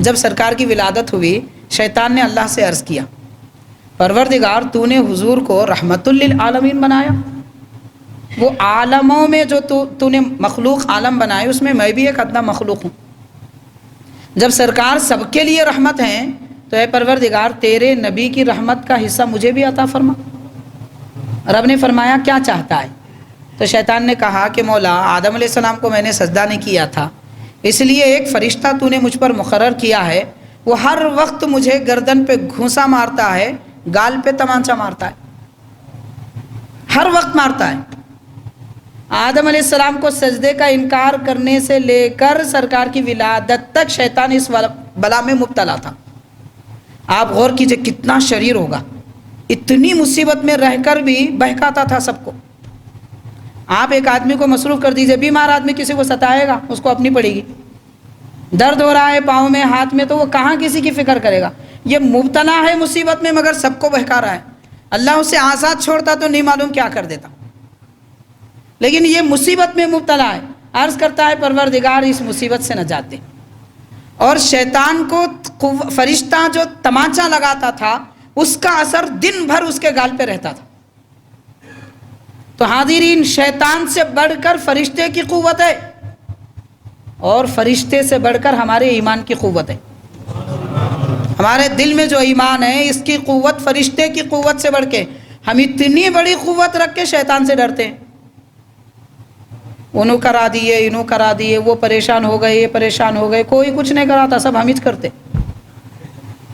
جب سرکار کی ولادت ہوئی شیطان نے اللہ سے عرض کیا پروردگار تو نے حضور کو رحمت للعالمین بنایا، وہ عالموں میں جو تو نے مخلوق عالم بنائے اس میں بھی ایک ادنا مخلوق ہوں، جب سرکار سب کے لیے رحمت ہیں تو اے پروردگار تیرے نبی کی رحمت کا حصہ مجھے بھی عطا فرما۔ رب نے فرمایا کیا چاہتا ہے؟ تو شیطان نے کہا کہ مولا آدم علیہ السلام کو میں نے سجدہ نہیں کیا تھا، اس لیے ایک فرشتہ تو نے مجھ پر مقرر کیا ہے، وہ ہر وقت مجھے گردن پہ گھونسا مارتا ہے، گال پہ تمانچہ مارتا ہے، ہر وقت مارتا ہے۔ آدم علیہ السلام کو سجدے کا انکار کرنے سے لے کر سرکار کی ولادت تک شیطان اس بلا میں مبتلا تھا۔ آپ غور کیجئے کتنا شریر ہوگا، اتنی مصیبت میں رہ کر بھی بہکاتا تھا سب کو۔ آپ ایک آدمی کو مصروف کر دیجئے، بیمار آدمی کسی کو ستائے گا، اس کو اپنی پڑے گی، درد ہو رہا ہے پاؤں میں ہاتھ میں تو وہ کہاں کسی کی فکر کرے گا۔ یہ مبتلا ہے مصیبت میں مگر سب کو بہکا رہا ہے، اللہ اسے آزاد چھوڑتا تو نہیں معلوم کیا کر دیتا، لیکن یہ مصیبت میں مبتلا ہے، عرض کرتا ہے پروردگار اس مصیبت سے نجات دے۔ اور شیطان کو فرشتہ جو تمانچہ لگاتا تھا اس کا اثر دن بھر اس کے گال پہ رہتا تھا۔ تو حاضرین شیطان سے بڑھ کر فرشتے کی قوت ہے، اور فرشتے سے بڑھ کر ہمارے ایمان کی قوت ہے۔ ہمارے دل میں جو ایمان ہے اس کی قوت فرشتے کی قوت سے بڑھ کے، ہم اتنی بڑی قوت رکھ کے شیطان سے ڈرتے ہیں۔ انہوں کرا دیے، انہوں کرا دیے، وہ پریشان ہو گئے، یہ پریشان ہو گئے، کوئی کچھ نہیں کراتا، سب ہم ہی کرتے،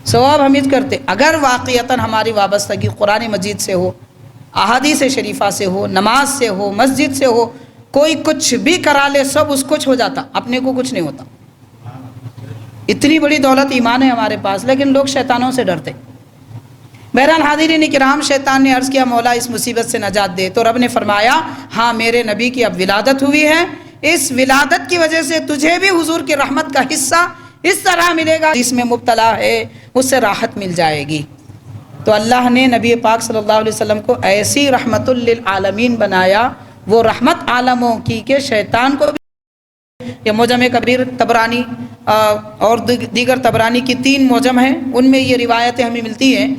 ثواب ہم ہی کرتے۔ اگر واقعتاً ہماری وابستگی قرآن مجید سے ہو، احادیث شریفہ سے ہو، نماز سے ہو، مسجد سے ہو، کوئی کچھ بھی کرا لے سب اس کچھ ہو جاتا، اپنے کو کچھ نہیں ہوتا۔ اتنی بڑی دولت ایمان ہے ہمارے پاس، لیکن لوگ شیطانوں سے ڈرتے۔ بہرحال حاضرین کرام شیطان نے عرض کیا مولا اس مصیبت سے نجات دے، تو رب نے فرمایا ہاں میرے نبی کی اب ولادت ہوئی ہے، اس ولادت کی وجہ سے تجھے بھی حضور کی رحمت کا حصہ اس طرح ملے گا، جس میں مبتلا ہے اس سے راحت مل جائے گی۔ تو اللہ نے نبی پاک صلی اللہ علیہ وسلم کو ایسی رحمت للعالمین بنایا، وہ رحمت عالموں کی کہ شیطان کو بھی۔ یہ معجم کبیر طبرانی اور دیگر طبرانی کی 3 معجم ہیں، ان میں یہ روایتیں ہمیں ملتی ہیں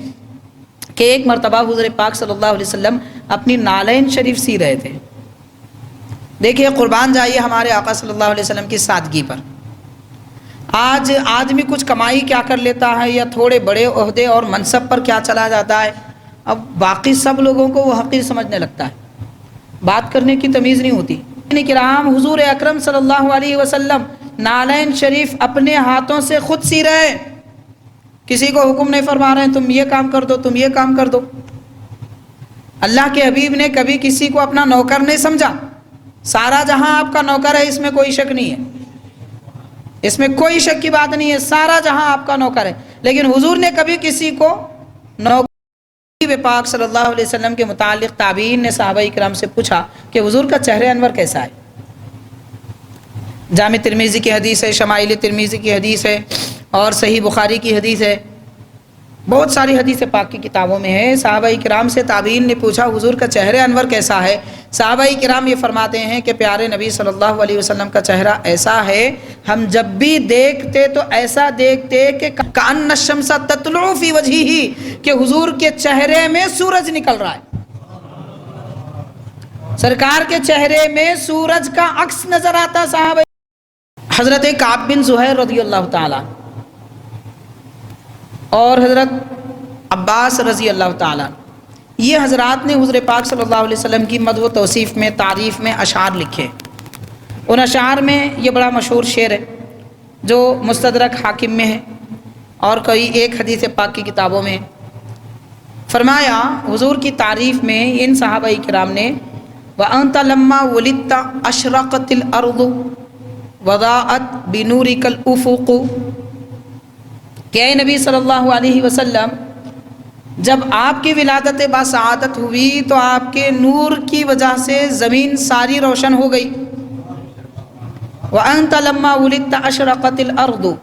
کہ ایک مرتبہ حضور پاک صلی اللہ علیہ وسلم اپنی نالین شریف سی رہے تھے۔ دیکھیے قربان جائیے ہمارے آقا صلی اللہ علیہ وسلم کی سادگی پر۔ آج آدمی کچھ کمائی کیا کر لیتا ہے یا تھوڑے بڑے عہدے اور منصب پر کیا چلا جاتا ہے، اب باقی سب لوگوں کو وہ حقیر سمجھنے لگتا ہے، بات کرنے کی تمیز نہیں ہوتی۔ کرام حضور اکرم صلی اللہ علیہ وسلم نالین شریف اپنے ہاتھوں سے خود سی رہے، کسی کو حکم نہیں فرما رہے ہیں تم یہ کام کر دو، تم یہ کام کر دو۔ اللہ کے حبیب نے کبھی کسی کو اپنا نوکر نہیں سمجھا، سارا جہاں آپ کا نوکر ہے، اس میں کوئی شک نہیں ہے، اس میں کوئی شک کی بات نہیں ہے، سارا جہاں آپ کا نوکر ہے، لیکن حضور نے کبھی کسی کو نوکر پاک صلی اللہ علیہ وسلم کے متعلق تابعین نے صحابہ کرام سے پوچھا کہ حضور کا چہرہ انور کیسا ہے۔ جامع ترمذی کی حدیث ہے، شمائل ترمذی کی حدیث ہے، اور صحیح بخاری کی حدیث ہے، بہت ساری حدیث پاک کی کتابوں میں ہے۔ صحابہ کرام سے تابعین نے پوچھا حضور کا چہرہ انور کیسا ہے؟ صحابہ کرام یہ فرماتے ہیں کہ پیارے نبی صلی اللہ علیہ وسلم کا چہرہ ایسا ہے، ہم جب بھی دیکھتے تو ایسا دیکھتے کہ کأن الشمس تطلع فی وجہہ، کہ حضور کے چہرے میں سورج نکل رہا ہے، سرکار کے چہرے میں سورج کا عکس نظر آتا۔ صحابہ حضرت کعب بن زہیر رضی اللہ تعالی اور حضرت عباس رضی اللہ تعالی، یہ حضرات نے حضور پاک صلی اللہ علیہ وسلم کی مدح و توصیف میں، تعریف میں اشعار لکھے۔ ان اشعار میں یہ بڑا مشہور شعر ہے جو مستدرک حاکم میں ہے اور کوئی ایک حدیث پاک کی کتابوں میں۔ فرمایا حضور کی تعریف میں ان صحابہ کرام نے وَأَنْتَ لَمَّا وُلِدْتَ أَشْرَقَتِ الْأَرْضُ وَضَاءَتْ بِنُورِكَ الْأُفُقُ، کہ اے نبی صلی اللہ علیہ وسلم جب آپ کی ولادت باسعادت ہوئی تو آپ کے نور کی وجہ سے زمین ساری روشن ہو گئی۔ وَأَنْتَ لَمَّا وُلِدْتَ أَشْرَقَتِ الْأَرْضُ،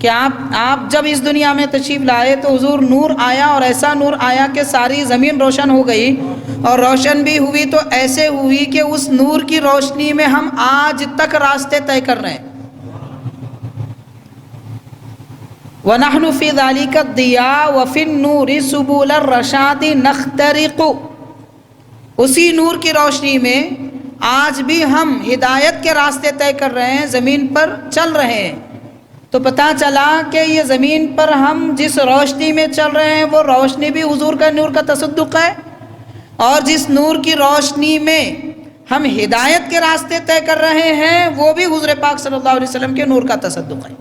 کہ آپ جب اس دنیا میں تشریف لائے تو حضور نور آیا، اور ایسا نور آیا کہ ساری زمین روشن ہو گئی، اور روشن بھی ہوئی تو ایسے ہوئی کہ اس نور کی روشنی میں ہم آج تک راستے طے کر رہے ہیں۔ وَنَحْنُ فِي ذَلِكَ الضِّيَاءِ وَفِي النُّورِ سُبُلَ الرَّشَادِ نَخْتَرِقُ، اسی نور کی روشنی میں آج بھی ہم ہدایت کے راستے طے کر رہے ہیں، زمین پر چل رہے ہیں۔ تو پتہ چلا کہ یہ زمین پر ہم جس روشنی میں چل رہے ہیں وہ روشنی بھی حضور کا نور کا تصدق ہے، اور جس نور کی روشنی میں ہم ہدایت کے راستے طے کر رہے ہیں وہ بھی حضور پاک صلی اللہ علیہ وسلم کے نور کا تصدق ہے۔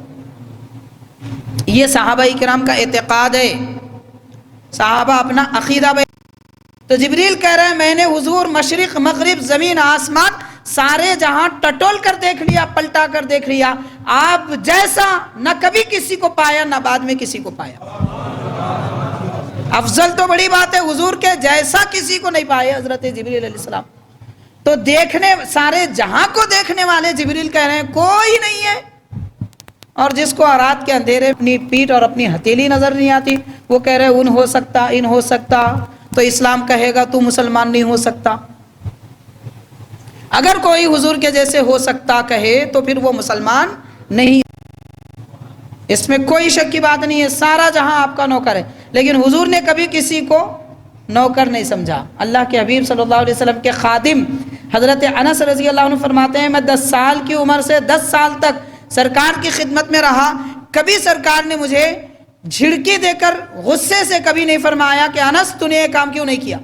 یہ صحابہ کرام کا اعتقاد ہے، صحابہ اپنا عقیدہ بیان۔ تو جبریل کہہ رہے ہیں میں نے حضور مشرق مغرب زمین آسمان سارے جہاں ٹٹول کر دیکھ لیا، پلٹا کر دیکھ لیا، آپ جیسا نہ کبھی کسی کو پایا نہ بعد میں کسی کو پایا۔ افضل تو بڑی بات ہے، حضور کے جیسا کسی کو نہیں پائے حضرت جبریل علیہ السلام۔ تو دیکھنے سارے جہاں کو دیکھنے والے جبریل کہہ رہے ہیں کوئی نہیں ہے، اور جس کو رات کے اندھیرے اپنی پیٹھ اور اپنی ہتھیلی نظر نہیں آتی وہ کہہ رہے ان ہو سکتا ان ہو سکتا، تو اسلام کہے گا تو مسلمان نہیں ہو سکتا۔ اگر کوئی حضور کے جیسے ہو سکتا کہے تو پھر وہ مسلمان نہیں، اس میں کوئی شک کی بات نہیں ہے، سارا جہاں آپ کا نوکر ہے، لیکن حضور نے کبھی کسی کو نوکر نہیں سمجھا۔ اللہ کے حبیب صلی اللہ علیہ وسلم کے خادم حضرت انس رضی اللہ عنہ فرماتے ہیں میں 10 سال کی عمر سے 10 سال تک سرکار کی خدمت میں رہا، کبھی سرکار نے مجھے جھڑکی دے کر غصے سے کبھی نہیں فرمایا کہ انس تو نے یہ کام کیوں نہیں کیا،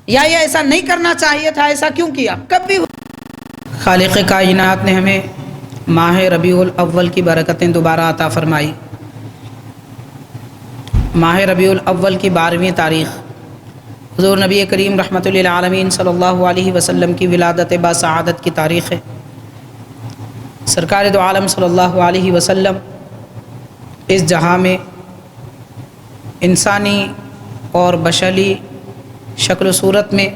یا یہ ایسا نہیں کرنا چاہیے تھا، ایسا کیوں کیا، کبھی۔ خالق کائنات نے ہمیں ماہ ربیع الاول کی برکتیں دوبارہ عطا فرمائی۔ ماہ ربیع الاول کی 12ویں تاریخ حضور نبی کریم رحمۃ للعالمین صلی اللہ علیہ وسلم کی ولادت باسعادت کی تاریخ ہے۔ سرکار دو عالم صلی اللہ علیہ وسلم اس جہاں میں انسانی اور بشری شکل و صورت میں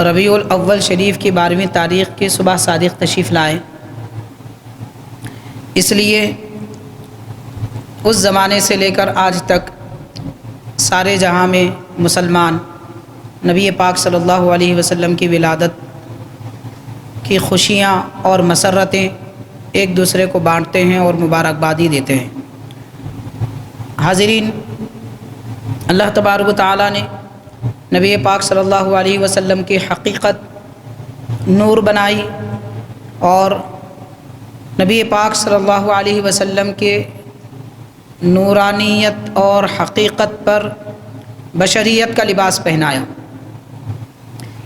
ربیع الاول شریف کی 12ویں تاریخ کی صبح صادق تشریف لائے۔ اس لیے اس زمانے سے لے کر آج تک سارے جہاں میں مسلمان نبی پاک صلی اللہ علیہ وسلم کی ولادت کی خوشیاں اور مسرتیں ایک دوسرے کو بانٹتے ہیں اور مبارکبادی دیتے ہیں۔ حاضرین، اللہ تبارک و تعالیٰ نے نبی پاک صلی اللہ علیہ وسلم کی حقیقت نور بنائی، اور نبی پاک صلی اللہ علیہ وسلم کے نورانیت اور حقیقت پر بشریت کا لباس پہنایا۔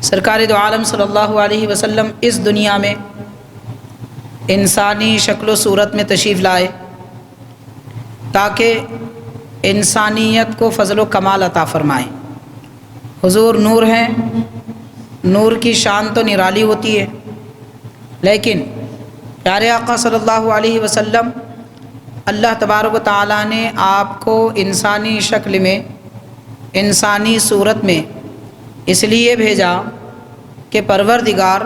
سرکار دو عالم صلی اللہ علیہ وسلم اس دنیا میں انسانی شکل و صورت میں تشریف لائے تاکہ انسانیت کو فضل و کمال عطا فرمائیں۔ حضور نور ہیں، نور کی شان تو نرالی ہوتی ہے، لیکن پیارے آقا صلی اللہ علیہ وسلم اللہ تبارک و تعالیٰ نے آپ کو انسانی شکل میں انسانی صورت میں اس لیے بھیجا کہ پروردگار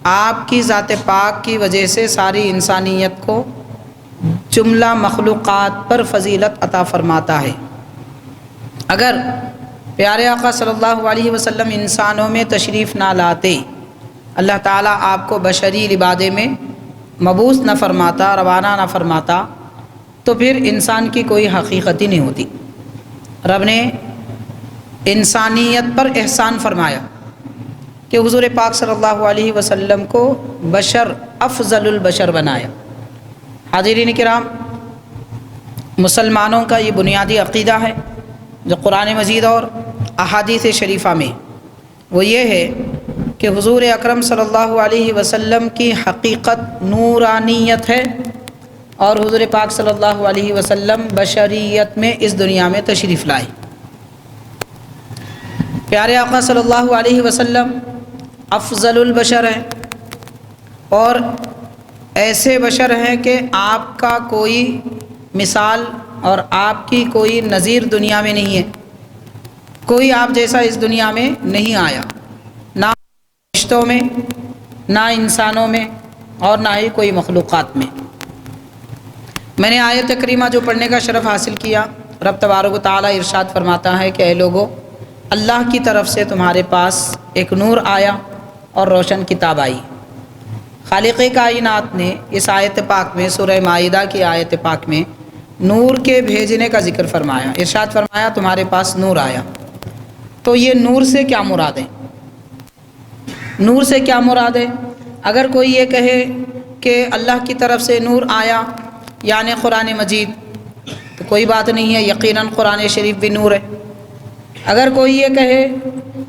آپ کی ذات پاک کی وجہ سے ساری انسانیت کو جملہ مخلوقات پر فضیلت عطا فرماتا ہے۔ اگر پیارے آقا صلی اللہ علیہ وسلم انسانوں میں تشریف نہ لاتے، اللہ تعالیٰ آپ کو بشری لبادے میں مبعوث نہ فرماتا، روانہ نہ فرماتا، تو پھر انسان کی کوئی حقیقت ہی نہیں ہوتی۔ رب نے انسانیت پر احسان فرمایا کہ حضور پاک صلی اللہ علیہ وسلم کو بشر افضل البشر بنایا۔ حاضرین کرام، مسلمانوں کا یہ بنیادی عقیدہ ہے جو قرآن مجید اور احادیث شریفہ میں، وہ یہ ہے کہ حضور اکرم صلی اللہ علیہ وسلم کی حقیقت نورانیت ہے، اور حضور پاک صلی اللہ علیہ وسلم بشریت میں اس دنیا میں تشریف لائے۔ پیارے آقا صلی اللہ علیہ وسلم افضل البشر ہیں، اور ایسے بشر ہیں کہ آپ کا کوئی مثال اور آپ کی کوئی نظیر دنیا میں نہیں ہے، کوئی آپ جیسا اس دنیا میں نہیں آیا، نہ فرشتوں میں، نہ انسانوں میں، اور نہ ہی کوئی مخلوقات میں۔ میں نے آیت کریمہ جو پڑھنے کا شرف حاصل کیا، رب تبارک و تعالیٰ ارشاد فرماتا ہے کہ اے لوگو، اللہ کی طرف سے تمہارے پاس ایک نور آیا اور روشن کتاب آئی۔ خالق کائنات نے اس آیت پاک میں سورہ مائدہ کی آیت پاک میں نور کے بھیجنے کا ذکر فرمایا، ارشاد فرمایا تمہارے پاس نور آیا۔ تو یہ نور سے کیا مراد ہے؟ نور سے کیا مراد ہے؟ اگر کوئی یہ کہے کہ اللہ کی طرف سے نور آیا یعنی قرآن مجید، تو کوئی بات نہیں ہے، یقیناً قرآن شریف بھی نور ہے۔ اگر کوئی یہ کہے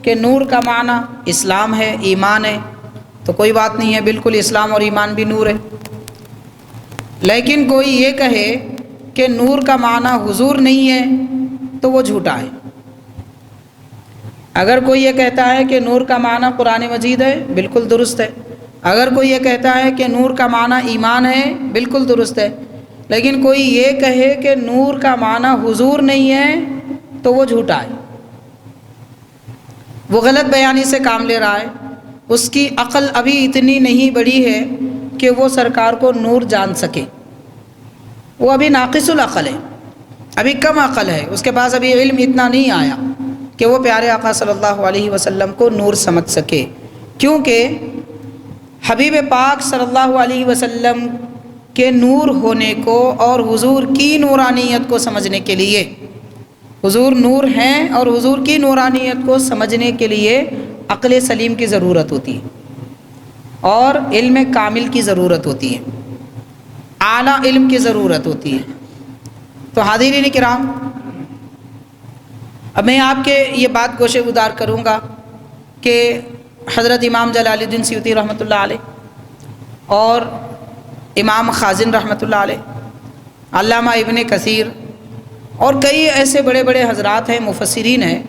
کہ نور کا معنی اسلام ہے، ایمان ہے، تو کوئی بات نہیں ہے، بالکل اسلام اور ایمان بھی نور ہے۔ لیکن کوئی یہ کہے کہ نور کا معنی حضور نہیں ہے تو وہ جھوٹا ہے۔ اگر کوئی یہ کہتا ہے کہ نور کا معنی قرآن مجید ہے، بالکل درست ہے۔ اگر کوئی یہ کہتا ہے کہ نور کا معنی ایمان ہے، بالکل درست ہے۔ لیکن کوئی یہ کہے کہ نور کا معنی حضور نہیں ہے تو وہ جھوٹا ہے، وہ غلط بیانی سے کام لے رہا ہے۔ اس کی عقل ابھی اتنی نہیں بڑی ہے کہ وہ سرکار کو نور جان سکے، وہ ابھی ناقص العقل ہے، ابھی کم عقل ہے، اس کے پاس ابھی علم اتنا نہیں آیا کہ وہ پیارے آقا صلی اللہ علیہ وسلم کو نور سمجھ سکے۔ کیونکہ حبیب پاک صلی اللہ علیہ وسلم کے نور ہونے کو اور حضور کی نورانیت کو سمجھنے کے لیے، حضور نور ہیں اور حضور کی نورانیت کو سمجھنے کے لیے عقل سلیم کی ضرورت ہوتی ہے اور علم کامل کی ضرورت ہوتی ہے، اعلیٰ علم کی ضرورت ہوتی ہے۔ تو حاضرین کرام، اب میں آپ کے یہ بات گوشے گزار کروں گا کہ حضرت امام جلال الدین سیوطی رحمۃ اللہ علیہ اور امام خازن رحمۃ اللہ علیہ، علامہ ابن کثیر اور کئی ایسے بڑے بڑے حضرات ہیں، مفسرین ہیں،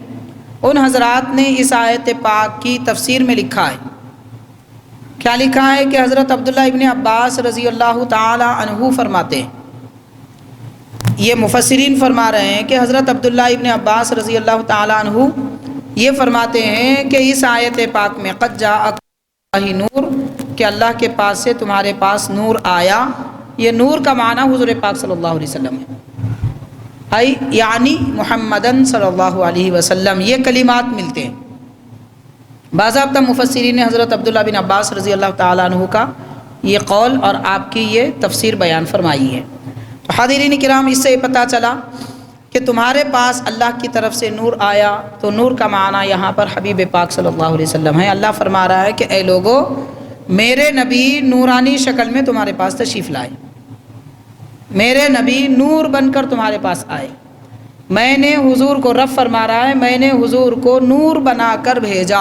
ان حضرات نے اس آیت پاک کی تفسیر میں لکھا ہے۔ کیا لکھا ہے کہ حضرت عبداللہ ابن عباس رضی اللہ تعالی عنہ فرماتے ہیں، یہ مفسرین فرما رہے ہیں کہ حضرت عبداللہ ابن عباس رضی اللہ تعالی عنہ یہ فرماتے ہیں کہ اس آیت پاک میں قد جاءکم نور، کہ اللہ کے پاس سے تمہارے پاس نور آیا، یہ نور کا معنی حضور پاک صلی اللہ علیہ وسلم ہے، یعنی محمدن صلی اللہ علیہ وسلم، یہ کلمات ملتے ہیں۔ باضابطہ مفسرین نے حضرت عبداللہ بن عباس رضی اللہ تعالیٰ عنہ کا یہ قول اور آپ کی یہ تفسیر بیان فرمائی ہے۔ تو حاضرین کرام، اس سے یہ پتہ چلا کہ تمہارے پاس اللہ کی طرف سے نور آیا، تو نور کا معنی یہاں پر حبیب پاک صلی اللہ علیہ وسلم ہے۔ اللہ فرما رہا ہے کہ اے لوگو، میرے نبی نورانی شکل میں تمہارے پاس تشریف لائے، میرے نبی نور بن کر تمہارے پاس آئے، میں نے حضور کو، رب فرما رہا ہے، میں نے حضور کو نور بنا کر بھیجا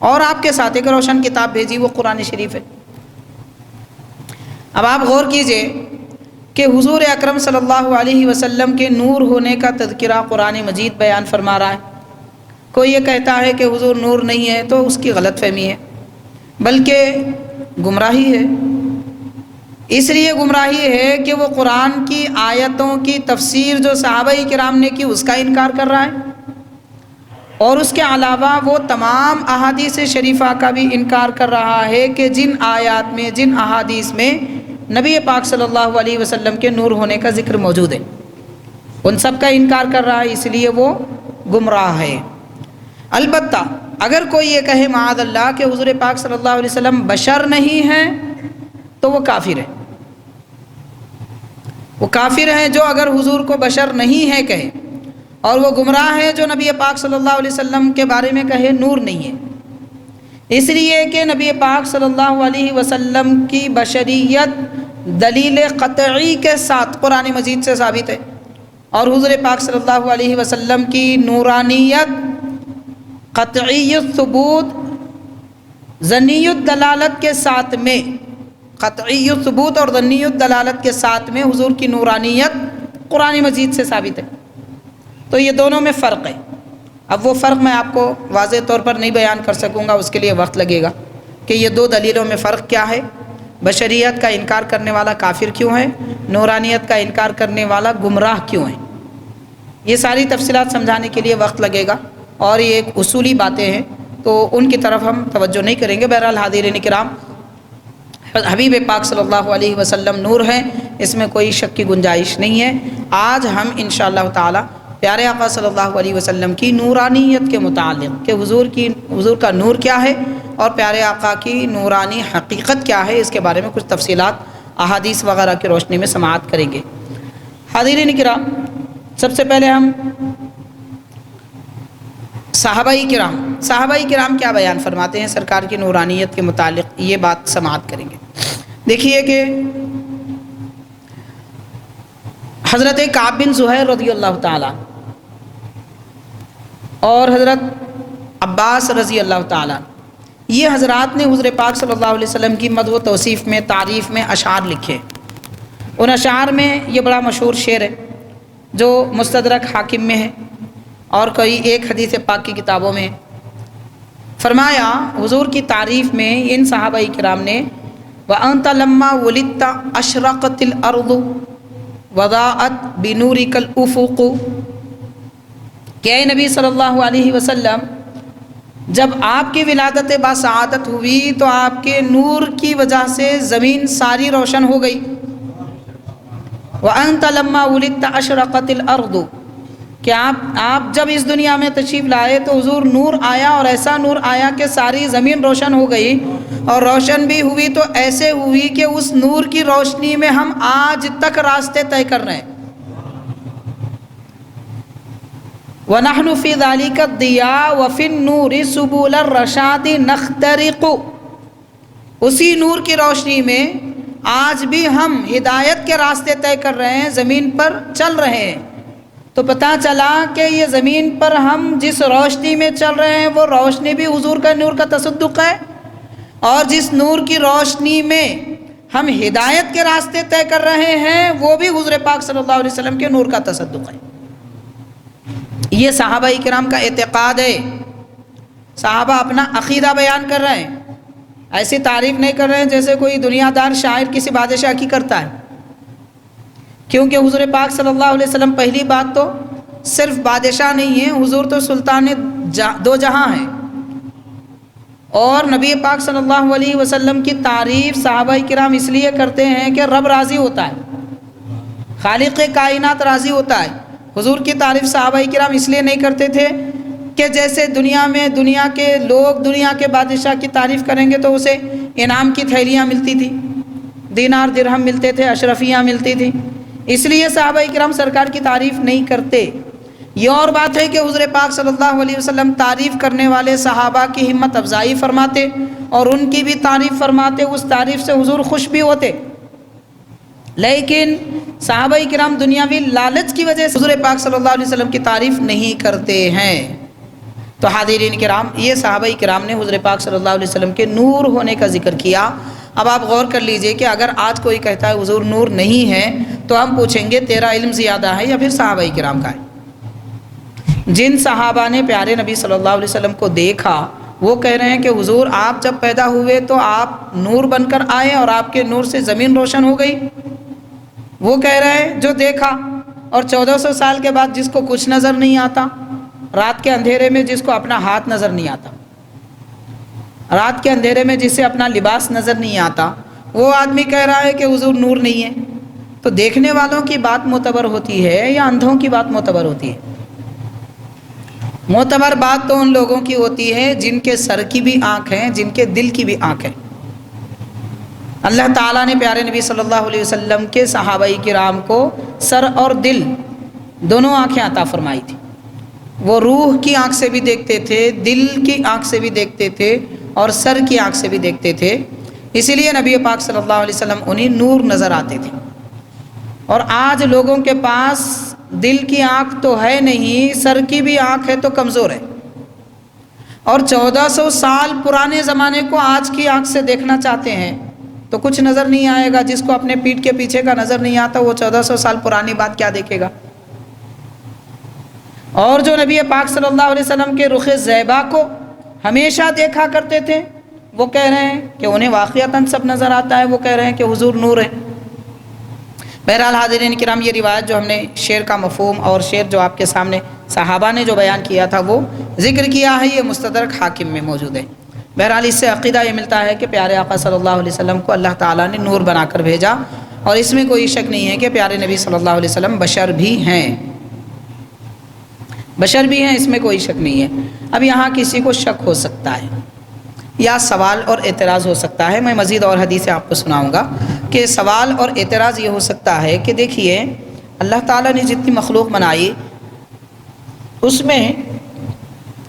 اور آپ کے ساتھ ایک روشن کتاب بھیجی، وہ قرآن شریف ہے۔ اب آپ غور کیجئے کہ حضور اکرم صلی اللہ علیہ وسلم کے نور ہونے کا تذکرہ قرآن مجید بیان فرما رہا ہے۔ کوئی یہ کہتا ہے کہ حضور نور نہیں ہے تو اس کی غلط فہمی ہے، بلکہ گمراہی ہے۔ اس لیے گمراہی ہے کہ وہ قرآن کی آیتوں کی تفسیر جو صحابہ کرام نے کی اس کا انکار کر رہا ہے، اور اس کے علاوہ وہ تمام احادیث شریفہ کا بھی انکار کر رہا ہے کہ جن آیات میں، جن احادیث میں نبی پاک صلی اللہ علیہ وسلم کے نور ہونے کا ذکر موجود ہے، ان سب کا انکار کر رہا ہے، اس لیے وہ گمراہ ہے۔ البتہ اگر کوئی یہ کہے معاذ اللہ کہ حضور پاک صلی اللہ علیہ وسلم بشر نہیں ہیں، تو وہ کافر ہے۔ وہ کافر ہیں جو اگر حضور کو بشر نہیں ہے کہے، اور وہ گمراہ ہے جو نبی پاک صلی اللہ علیہ وسلم کے بارے میں کہے نور نہیں ہے، اس لیے کہ نبی پاک صلی اللہ علیہ وسلم کی بشریت دلیل قطعی کے ساتھ قرآن مجید سے ثابت ہے، اور حضور پاک صلی اللہ علیہ وسلم کی نورانیت قطعی الثبوت ظنی الدلالت کے ساتھ میں، قطعی ثبوت اور ظنی الدلالت کے ساتھ میں حضور کی نورانیت قرآن مجید سے ثابت ہے۔ تو یہ دونوں میں فرق ہے۔ اب وہ فرق میں آپ کو واضح طور پر نہیں بیان کر سکوں گا، اس کے لیے وقت لگے گا کہ یہ دو دلیلوں میں فرق کیا ہے، بشریت کا انکار کرنے والا کافر کیوں ہے، نورانیت کا انکار کرنے والا گمراہ کیوں ہے۔ یہ ساری تفصیلات سمجھانے کے لیے وقت لگے گا، اور یہ ایک اصولی باتیں ہیں تو ان کی طرف ہم توجہ نہیں کریں گے۔ بہرحال حاضرین کرام، حبیب پاک صلی اللہ علیہ وسلم نور ہیں، اس میں کوئی شک کی گنجائش نہیں ہے۔ آج ہم انشاءاللہ تعالی پیارے آقا صلی اللہ علیہ وسلم کی نورانیت کے متعلق کہ حضور کا نور کیا ہے اور پیارے آقا کی نورانی حقیقت کیا ہے، اس کے بارے میں کچھ تفصیلات احادیث وغیرہ کی روشنی میں سماعت کریں گے۔ حاضرین کرام، سب سے پہلے ہم صحابہ کرام کیا بیان فرماتے ہیں سرکار کی نورانیت کے متعلق، یہ بات سماعت کریں گے۔ دیکھیے کہ حضرت کعب بن زہیر رضی اللہ تعالیٰ اور حضرت عباس رضی اللہ تعالیٰ، یہ حضرات نے حضور پاک صلی اللہ علیہ وسلم کی مدح و توصیف میں، تعریف میں اشعار لکھے۔ ان اشعار میں یہ بڑا مشہور شعر ہے جو مستدرک حاکم میں ہے اور کوئی ایک حدیث پاک کی کتابوں میں۔ فرمایا حضور کی تعریف میں ان صحابہ کرام نے، وَأَنْتَ لَمَّا وُلِدْتَ أَشْرَقَتِ الْأَرْضُ وَضَاءَتْ بِنُورِكَ الْأُفُقُ، کہ اے نبی صلی اللہ علیہ وسلم، جب آپ کی ولادت باسعادت ہوئی تو آپ کے نور کی وجہ سے زمین ساری روشن ہو گئی۔ وَأَنْتَ لَمَّا وُلِدْتَ أَشْرَقَتِ الْأَرْضُ، کہ آپ جب اس دنیا میں تشریف لائے تو حضور نور آیا، اور ایسا نور آیا کہ ساری زمین روشن ہو گئی، اور روشن بھی ہوئی تو ایسے ہوئی کہ اس نور کی روشنی میں ہم آج تک راستے طے کر رہے ہیں۔ وَنَحْنُ فِي ذَلِكَ الضِّيَاءِ وَفِي النُّورِ سُبُلَ الرَّشَادِ نَخْتَرِقُ، اسی نور کی روشنی میں آج بھی ہم ہدایت کے راستے طے کر رہے ہیں، زمین پر چل رہے ہیں۔ تو پتہ چلا کہ یہ زمین پر ہم جس روشنی میں چل رہے ہیں وہ روشنی بھی حضور کا نور کا تصدق ہے، اور جس نور کی روشنی میں ہم ہدایت کے راستے طے کر رہے ہیں وہ بھی حضور پاک صلی اللہ علیہ وسلم کے نور کا تصدق ہے۔ یہ صحابہ کرام کا اعتقاد ہے۔ صحابہ اپنا عقیدہ بیان کر رہے ہیں، ایسی تعریف نہیں کر رہے ہیں جیسے کوئی دنیا دار شاعر کسی بادشاہ کی کرتا ہے، کیونکہ حضور پاک صلی اللہ علیہ وسلم پہلی بات تو صرف بادشاہ نہیں ہیں، حضور تو سلطان دو جہاں ہیں، اور نبی پاک صلی اللہ علیہ وسلم کی تعریف صحابہ کرام اس لیے کرتے ہیں کہ رب راضی ہوتا ہے، خالق کائنات راضی ہوتا ہے۔ حضور کی تعریف صحابہ کرام اس لیے نہیں کرتے تھے کہ جیسے دنیا میں دنیا کے لوگ دنیا کے بادشاہ کی تعریف کریں گے تو اسے انعام کی تھیلیاں ملتی تھی، دینار درہم ملتے تھے، اشرفیاں ملتی تھی، اس لیے صحابہ کرام سرکار کی تعریف نہیں کرتے۔ یہ اور بات ہے کہ حضور پاک صلی اللہ علیہ وسلم تعریف کرنے والے صحابہ کی ہمت افزائی فرماتے اور ان کی بھی تعریف فرماتے، اس تعریف سے حضور خوش بھی ہوتے، لیکن صحابہ کرام دنیاوی لالچ کی وجہ سے حضور پاک صلی اللہ علیہ وسلم کی تعریف نہیں کرتے ہیں۔ تو حاضرین کرام، یہ صحابہ کرام نے حضور پاک صلی اللہ علیہ وسلم کے نور ہونے کا ذکر کیا۔ اب آپ غور کر لیجئے کہ اگر آج کوئی کہتا ہے حضور نور نہیں ہے تو ہم پوچھیں گے تیرا علم زیادہ ہے یا پھر صحابہ کرام کا ہے؟ جن صحابہ نے پیارے نبی صلی اللہ علیہ وسلم کو دیکھا وہ کہہ رہے ہیں کہ حضور آپ جب پیدا ہوئے تو آپ نور بن کر آئے اور آپ کے نور سے زمین روشن ہو گئی۔ وہ کہہ رہے ہیں جو دیکھا، اور 1400 سال کے بعد جس کو کچھ نظر نہیں آتا، رات کے اندھیرے میں جس کو اپنا ہاتھ نظر نہیں آتا، رات کے اندھیرے میں جسے اپنا لباس نظر نہیں آتا، وہ آدمی کہہ رہا ہے کہ حضور نور نہیں ہے۔ تو دیکھنے والوں کی بات معتبر ہوتی ہے یا اندھوں کی بات معتبر ہوتی ہے؟ معتبر بات تو ان لوگوں کی ہوتی ہے جن کے سر کی بھی آنکھ ہے، جن کے دل کی بھی آنکھ ہے۔ اللہ تعالیٰ نے پیارے نبی صلی اللہ علیہ وسلم کے صحابہ کرام کو سر اور دل دونوں آنکھیں عطا فرمائی تھی۔ وہ روح کی آنکھ سے بھی دیکھتے تھے، دل کی آنکھ سے بھی دیکھتے تھے، اور سر کی آنکھ سے بھی دیکھتے تھے، اسی لیے نبی پاک صلی اللہ علیہ وسلم انہیں نور نظر آتے تھے۔ اور آج لوگوں کے پاس دل کی آنکھ تو ہے نہیں، سر کی بھی آنکھ ہے تو کمزور ہے، اور 1400 سال پرانے زمانے کو آج کی آنکھ سے دیکھنا چاہتے ہیں تو کچھ نظر نہیں آئے گا۔ جس کو اپنے پیٹھ کے پیچھے کا نظر نہیں آتا وہ 1400 سال پرانی بات کیا دیکھے گا؟ اور جو نبی پاک صلی اللہ علیہ وسلم کے رخ زیبا کو ہمیشہ دیکھا کرتے تھے وہ کہہ رہے ہیں کہ انہیں واقعتاً سب نظر آتا ہے، وہ کہہ رہے ہیں کہ حضور نور ہے۔ بہرحال حاضرین کرام، یہ روایت جو ہم نے شعر کا مفہوم اور شعر جو آپ کے سامنے صحابہ نے جو بیان کیا تھا وہ ذکر کیا ہے، یہ مستدرک حاکم میں موجود ہے۔ بہرحال اس سے عقیدہ یہ ملتا ہے کہ پیارے آقا صلی اللہ علیہ وسلم کو اللہ تعالیٰ نے نور بنا کر بھیجا، اور اس میں کوئی شک نہیں ہے کہ پیارے نبی صلی اللہ علیہ وسلم بشر بھی ہیں، بشر بھی ہیں، اس میں کوئی شک نہیں ہے۔ اب یہاں کسی کو شک ہو سکتا ہے، یا سوال اور اعتراض ہو سکتا ہے۔ میں مزید اور حدیثیں آپ کو سناؤں گا کہ سوال اور اعتراض یہ ہو سکتا ہے کہ دیکھیے اللہ تعالیٰ نے جتنی مخلوق بنائی اس میں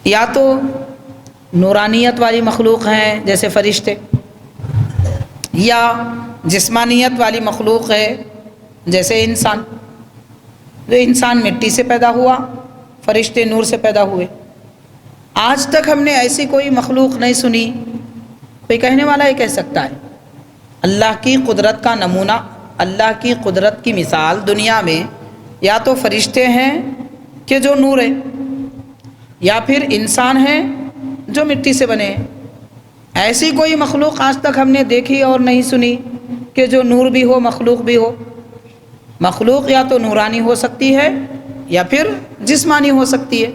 یا تو نورانیت والی مخلوق ہیں جیسے فرشتے، یا جسمانیت والی مخلوق ہے جیسے انسان۔ جو انسان مٹی سے پیدا ہوا، فرشتے نور سے پیدا ہوئے۔ آج تک ہم نے ایسی کوئی مخلوق نہیں سنی۔ کوئی کہنے والا یہ کہہ سکتا ہے اللہ کی قدرت کا نمونہ، اللہ کی قدرت کی مثال دنیا میں یا تو فرشتے ہیں کہ جو نور ہے، یا پھر انسان ہیں جو مٹی سے بنے ہیں۔ ایسی کوئی مخلوق آج تک ہم نے دیکھی اور نہیں سنی کہ جو نور بھی ہو مخلوق بھی ہو۔ مخلوق یا تو نورانی ہو سکتی ہے یا پھر جسمانی ہو سکتی ہے،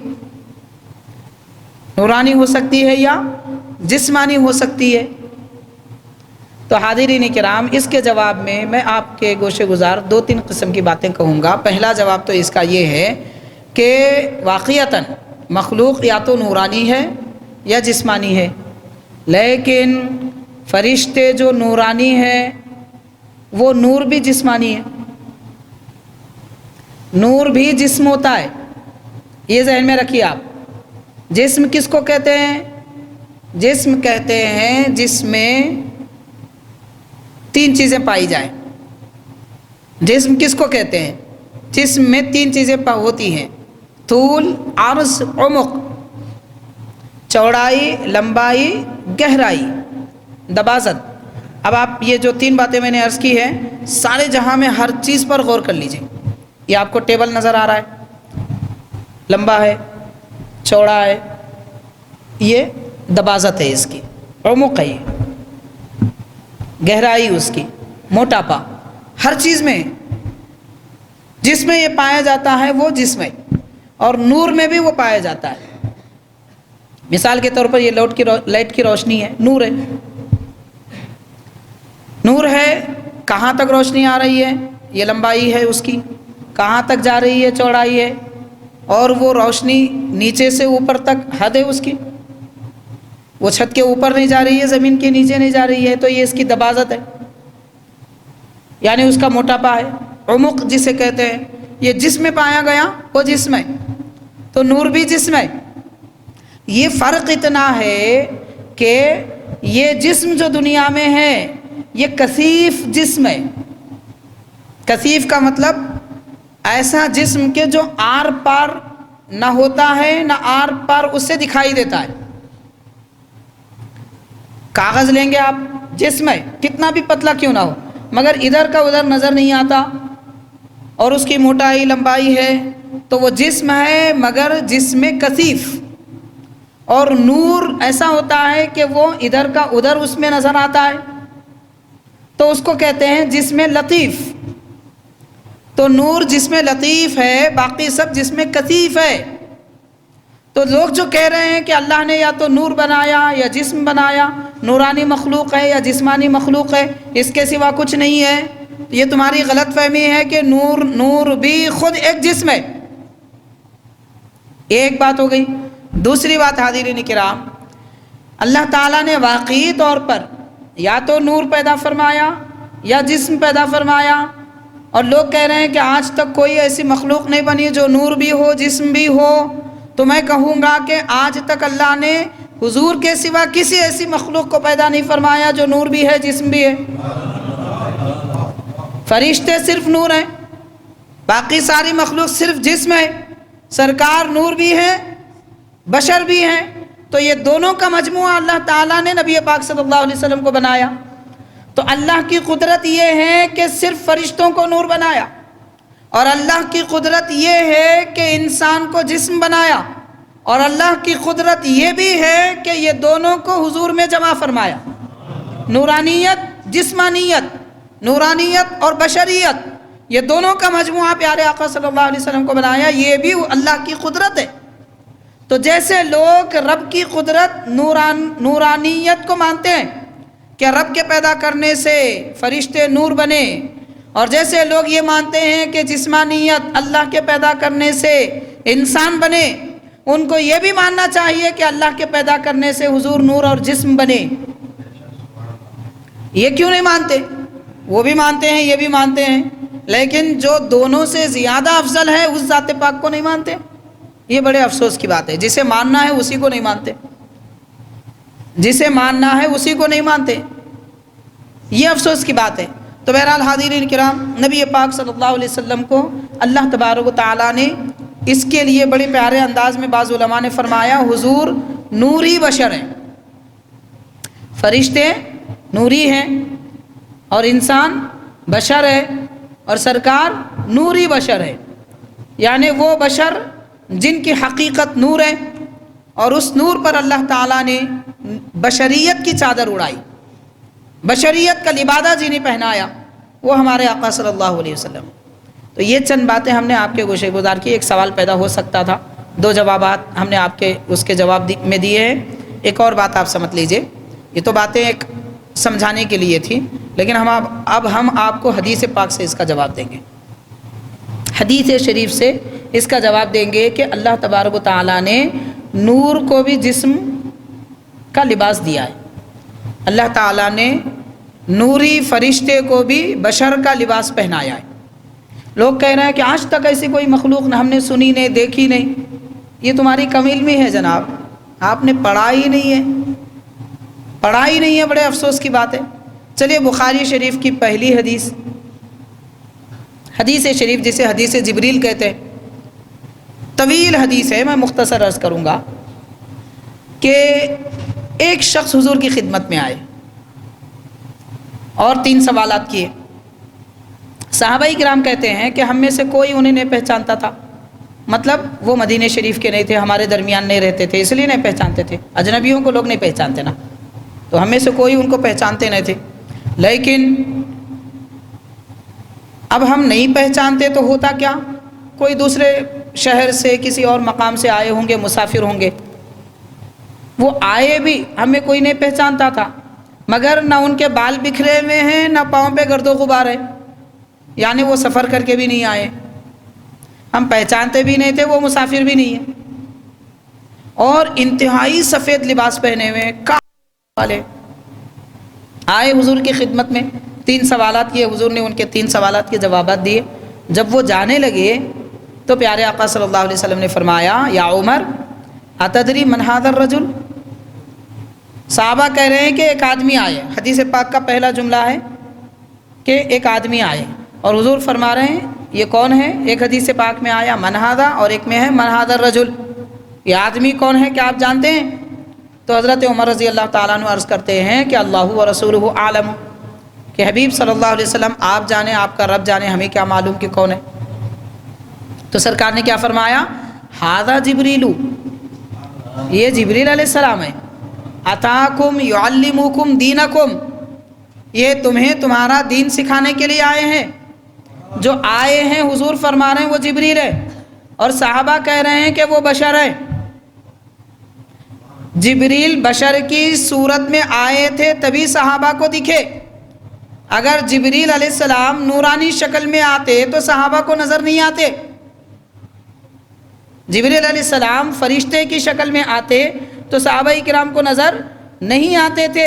نورانی ہو سکتی ہے یا جسمانی ہو سکتی ہے۔ تو حاضرین کرام، اس کے جواب میں آپ کے گوشے گزار 2-3 قسم کی باتیں کہوں گا۔ پہلا جواب تو اس کا یہ ہے کہ واقعتاً مخلوق یا تو نورانی ہے یا جسمانی ہے، لیکن فرشتے جو نورانی ہیں وہ نور بھی جسمانی ہے۔ نور بھی جسم ہوتا ہے، یہ ذہن میں رکھیے آپ۔ جسم کس کو کہتے ہیں؟ جسم کہتے ہیں جس میں 3 چیزیں پائی جائیں۔ جسم کس کو کہتے ہیں؟ جسم میں 3 چیزیں ہوتی ہیں: طول، عرض، عمق۔ چوڑائی، لمبائی، گہرائی، دباست۔ اب آپ یہ جو 3 باتیں میں نے عرض کی ہیں، سارے جہاں میں ہر چیز پر غور کر لیجئے۔ یہ آپ کو ٹیبل نظر آ رہا ہے، لمبا ہے، چوڑا ہے، یہ دباست ہے اس کی، عمق ہے، یہ گہرائی اس کی، موٹاپا، ہر چیز میں جس میں یہ پایا جاتا ہے وہ جسم ہے، اور نور میں بھی وہ پایا جاتا ہے۔ مثال کے طور پر یہ لائٹ کی روشنی ہے، نور ہے۔ نور ہے، کہاں تک روشنی آ رہی ہے، یہ لمبائی ہے اس کی، کہاں تک جا رہی ہے، چوڑائی ہے، اور وہ روشنی نیچے سے اوپر تک حد ہے اس کی، وہ چھت کے اوپر نہیں جا رہی ہے، زمین کے نیچے نہیں جا رہی ہے، تو یہ اس کی دباست ہے، یعنی اس کا موٹاپا ہے۔ عمق جسے کہتے ہیں، یہ جسم میں پایا گیا وہ جسم ہے، تو نور بھی جسم ہے۔ یہ فرق اتنا ہے کہ یہ جسم جو دنیا میں ہے یہ کثیف جسم ہے۔ کثیف کا مطلب ایسا جسم کہ جو آر پار نہ ہوتا ہے نہ آر پار اس سے دکھائی دیتا ہے۔ کاغذ لیں گے آپ، جسم ہے، کتنا بھی پتلا کیوں نہ ہو، مگر ادھر کا ادھر نظر نہیں آتا، اور اس کی موٹائی لمبائی ہے، تو وہ جسم ہے مگر جسم کثیف۔ اور نور ایسا ہوتا ہے کہ وہ ادھر کا ادھر اس میں نظر آتا ہے، تو اس کو کہتے ہیں جسم لطیف۔ تو نور جسم لطیف ہے، باقی سب جسم کثیف ہے۔ تو لوگ جو کہہ رہے ہیں کہ اللہ نے یا تو نور بنایا یا جسم بنایا، نورانی مخلوق ہے یا جسمانی مخلوق ہے، اس کے سوا کچھ نہیں ہے، یہ تمہاری غلط فہمی ہے کہ نور بھی خود ایک جسم ہے۔ ایک بات ہو گئی۔ دوسری بات حاضرین کرام، اللہ تعالیٰ نے واقعی طور پر یا تو نور پیدا فرمایا یا جسم پیدا فرمایا، اور لوگ کہہ رہے ہیں کہ آج تک کوئی ایسی مخلوق نہیں بنی جو نور بھی ہو جسم بھی ہو، تو میں کہوں گا کہ آج تک اللہ نے حضور کے سوا کسی ایسی مخلوق کو پیدا نہیں فرمایا جو نور بھی ہے جسم بھی ہے۔ فرشتے صرف نور ہیں، باقی ساری مخلوق صرف جسم ہے۔ سرکار نور بھی ہیں، بشر بھی ہیں، تو یہ دونوں کا مجموعہ اللہ تعالیٰ نے نبی پاک صلی اللہ علیہ وسلم کو بنایا۔ تو اللہ کی قدرت یہ ہے کہ صرف فرشتوں کو نور بنایا، اور اللہ کی قدرت یہ ہے کہ انسان کو جسم بنایا، اور اللہ کی قدرت یہ بھی ہے کہ یہ دونوں کو حضور میں جمع فرمایا۔ نورانیت، جسمانیت، نورانیت اور بشریت، یہ دونوں کا مجموعہ پیارے آقا صلی اللہ علیہ وسلم کو بنایا، یہ بھی اللہ کی قدرت ہے۔ تو جیسے لوگ رب کی قدرت نورانیت کو مانتے ہیں کہ رب کے پیدا کرنے سے فرشتے نور بنے، اور جیسے لوگ یہ مانتے ہیں کہ جسمانیت اللہ کے پیدا کرنے سے انسان بنے، ان کو یہ بھی ماننا چاہیے کہ اللہ کے پیدا کرنے سے حضور نور اور جسم بنے. یہ کیوں نہیں مانتے؟ وہ بھی مانتے ہیں، یہ بھی مانتے ہیں، لیکن جو دونوں سے زیادہ افضل ہے اس ذات پاک کو نہیں مانتے. یہ بڑے افسوس کی بات ہے. جسے ماننا ہے اسی کو نہیں مانتے، جسے ماننا ہے اسی کو نہیں مانتے. یہ افسوس کی بات ہے. تو بہرحال حاضرین کرام، نبی پاک صلی اللہ علیہ وسلم کو اللہ تبارک و تعالیٰ نے اس کے لیے بڑے پیارے انداز میں بعض علماء نے فرمایا حضور نوری بشر ہیں. فرشتے نوری ہیں اور انسان بشر ہے، اور سرکار نوری بشر ہے. یعنی وہ بشر جن کی حقیقت نور ہے، اور اس نور پر اللہ تعالیٰ نے بشریت کی چادر اڑائی، بشریت کا لبادہ جنہیں پہنایا، وہ ہمارے آقا صلی اللہ علیہ وسلم. تو یہ چند باتیں ہم نے آپ کے گوشے گزار کی. ایک سوال پیدا ہو سکتا تھا، 2 جوابات ہم نے آپ کے اس کے جواب میں دیے ہیں. ایک اور بات آپ سمجھ لیجئے، یہ تو باتیں ایک سمجھانے کے لیے تھی، لیکن اب ہم آپ کو حدیث پاک سے اس کا جواب دیں گے. حدیث شریف سے اس کا جواب دیں گے کہ اللہ تبارک و تعالیٰ نے نور کو بھی جسم کا لباس دیا ہے. اللہ تعالیٰ نے نوری فرشتے کو بھی بشر کا لباس پہنایا ہے. لوگ کہہ رہے ہیں کہ آج تک ایسی کوئی مخلوق ہم نے سنی نہیں، دیکھی نہیں. یہ تمہاری کم علمی ہے جناب، آپ نے پڑھا ہی نہیں ہے، پڑھا ہی نہیں ہے. بڑے افسوس کی بات ہے. چلیے بخاری شریف کی پہلی حدیث، حدیث شریف جسے حدیث جبریل کہتے ہیں، طویل حدیث ہے، میں مختصر عرض کروں گا کہ ایک شخص حضور کی خدمت میں آئے اور 3 سوالات کیے. صحابہ کرام کہتے ہیں کہ ہم میں سے کوئی انہیں نہیں پہچانتا تھا. مطلب وہ مدینہ شریف کے نہیں تھے، ہمارے درمیان نہیں رہتے تھے، اس لیے نہیں پہچانتے تھے. اجنبیوں کو لوگ نہیں پہچانتے نا، تو ہم میں سے کوئی ان کو پہچانتے نہیں تھے. لیکن اب ہم نہیں پہچانتے تو ہوتا کیا، کوئی دوسرے شہر سے کسی اور مقام سے آئے ہوں گے، مسافر ہوں گے. وہ آئے بھی، ہمیں کوئی نہیں پہچانتا تھا، مگر نہ ان کے بال بکھرے ہوئے ہیں، نہ پاؤں پہ گرد و غبار ہے. یعنی وہ سفر کر کے بھی نہیں آئے، ہم پہچانتے بھی نہیں تھے، وہ مسافر بھی نہیں ہے. اور انتہائی سفید لباس پہنے ہوئے والے آئے حضور کی خدمت میں. 3 سوالات کیے حضور نے، ان کے 3 سوالات کے جوابات دیے. جب وہ جانے لگے تو پیارے آقا صلی اللہ علیہ وسلم نے فرمایا یا عمر اتدری من ھذا الرجل. صحابہ کہہ رہے ہیں کہ ایک آدمی آئے. حدیث پاک کا پہلا جملہ ہے کہ ایک آدمی آئے، اور حضور فرما رہے ہیں یہ کون ہے. ایک حدیث پاک میں آیا من ھذا، اور ایک میں ہے من ھذا الرجل. یہ آدمی کون ہے کیا آپ جانتے ہیں؟ تو حضرت عمر رضی اللہ تعالیٰ عنہ عرض کرتے ہیں کہ اللہ و رسولہ عالم، کہ حبیب صلی اللہ علیہ وسلم آپ جانیں، آپ کا رب جانے، ہمیں کیا معلوم کہ کون ہے. تو سرکار نے کیا فرمایا؟ ھذا جبریل، یہ جبریل علیہ السلام ہے. اتاکم یعلمکم دینکم، یہ تمہیں تمہارا دین سکھانے کے لیے آئے ہیں. جو آئے ہیں حضور فرما رہے ہیں وہ جبریل ہے، اور صحابہ کہہ رہے ہیں کہ وہ بشر ہے. جبریل بشر کی صورت میں آئے تھے تبھی صحابہ کو دکھے. اگر جبریل علیہ السلام نورانی شکل میں آتے تو صحابہ کو نظر نہیں آتے. جبریل علیہ السلام فرشتے کی شکل میں آتے تو صحابہ کرام کو نظر نہیں آتے تھے.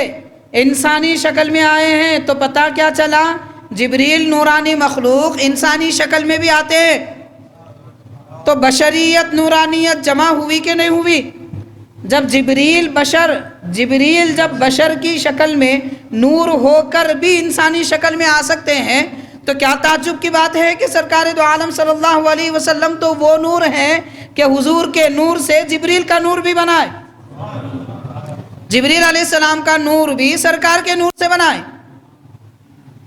انسانی شکل میں آئے ہیں تو پتہ کیا چلا، جبریل نورانی مخلوق انسانی شکل میں بھی آتے ہیں. تو بشریت نورانیت جمع ہوئی کہ نہیں ہوئی؟ جب جبریل جب بشر کی شکل میں نور ہو کر بھی انسانی شکل میں آ سکتے ہیں تو کیا تعجب کی بات ہے کہ سرکار دو عالم صلی اللہ علیہ وسلم تو وہ نور ہیں کہ حضور کے نور سے جبریل کا نور بھی بنا ہے. جبریل علیہ السلام کا نور بھی سرکار کے نور سے بنا ہے.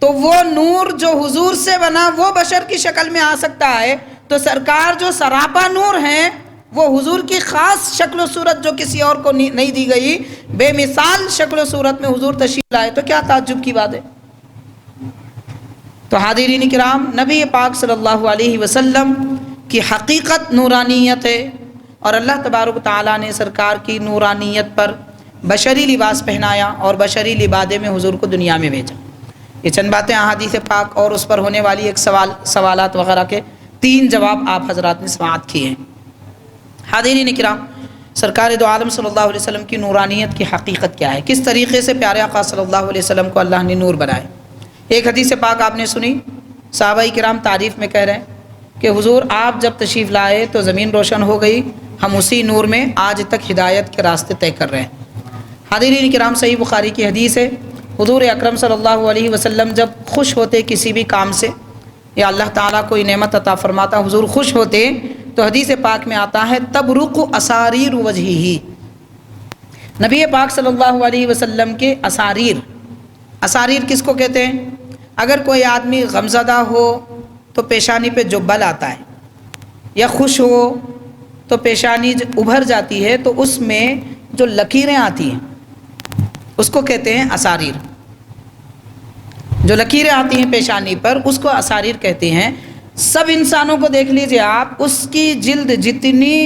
تو وہ نور جو حضور سے بنا وہ بشر کی شکل میں آ سکتا ہے، تو سرکار جو سراپا نور ہیں وہ حضور کی خاص شکل و صورت جو کسی اور کو نہیں دی گئی، بے مثال شکل و صورت میں حضور تشریف لائے، تو کیا تعجب کی بات ہے. تو حاضرین کرام، نبی پاک صلی اللہ علیہ وسلم کی حقیقت نورانیت ہے، اور اللہ تبارک و تعالیٰ نے سرکار کی نورانیت پر بشری لباس پہنایا اور بشری لبادے میں حضور کو دنیا میں بھیجا. یہ چند باتیں احادیث پاک اور اس پر ہونے والی ایک سوالات وغیرہ کے 3 جواب آپ حضرات نے سماعت کیے ہیں. حاضرین کرام، سرکار دو عالم صلی اللہ علیہ وسلم کی نورانیت کی حقیقت کیا ہے؟ کس طریقے سے پیارے آقا صلی اللہ علیہ وسلم کو اللہ نے نور بنائے؟ ایک حدیث پاک آپ نے سنی، صحابہ کرام تعریف میں کہہ رہے ہیں کہ حضور آپ جب تشریف لائے تو زمین روشن ہو گئی، ہم اسی نور میں آج تک ہدایت کے راستے طے کر رہے ہیں۔ حاضرین کرام، صحیح بخاری کی حدیث ہے، حضور اکرم صلی اللہ علیہ وسلم جب خوش ہوتے کسی بھی کام سے یا اللہ تعالیٰ کوئی نعمت عطا فرماتا، حضور خوش ہوتے تو حدیث پاک میں آتا ہے تبرق اساریر وجہہ، نبی پاک صلی اللہ علیہ وسلم کے اساریر، اساریر کس کو کہتے ہیں؟ اگر کوئی آدمی غمزدہ ہو تو پیشانی پہ جو بل آتا ہے، یا خوش ہو تو پیشانی ابھر جاتی ہے تو اس میں جو لکیریں آتی ہیں اس کو کہتے ہیں اساریر۔ جو لکیریں آتی ہیں پیشانی پر اس کو اساریر کہتے ہیں۔ سب انسانوں کو دیکھ لیجئے آپ، اس کی جلد جتنی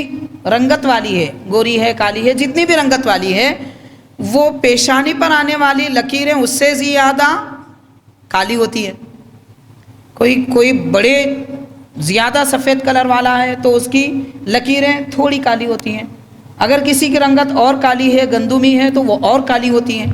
رنگت والی ہے، گوری ہے، کالی ہے، جتنی بھی رنگت والی ہے، وہ پیشانی پر آنے والی لکیریں اس سے زیادہ کالی ہوتی ہیں۔ کوئی بڑے زیادہ سفید کلر والا ہے تو اس کی لکیریں تھوڑی کالی ہوتی ہیں، اگر کسی کی رنگت اور کالی ہے، گندمی ہے، تو وہ اور کالی ہوتی ہیں۔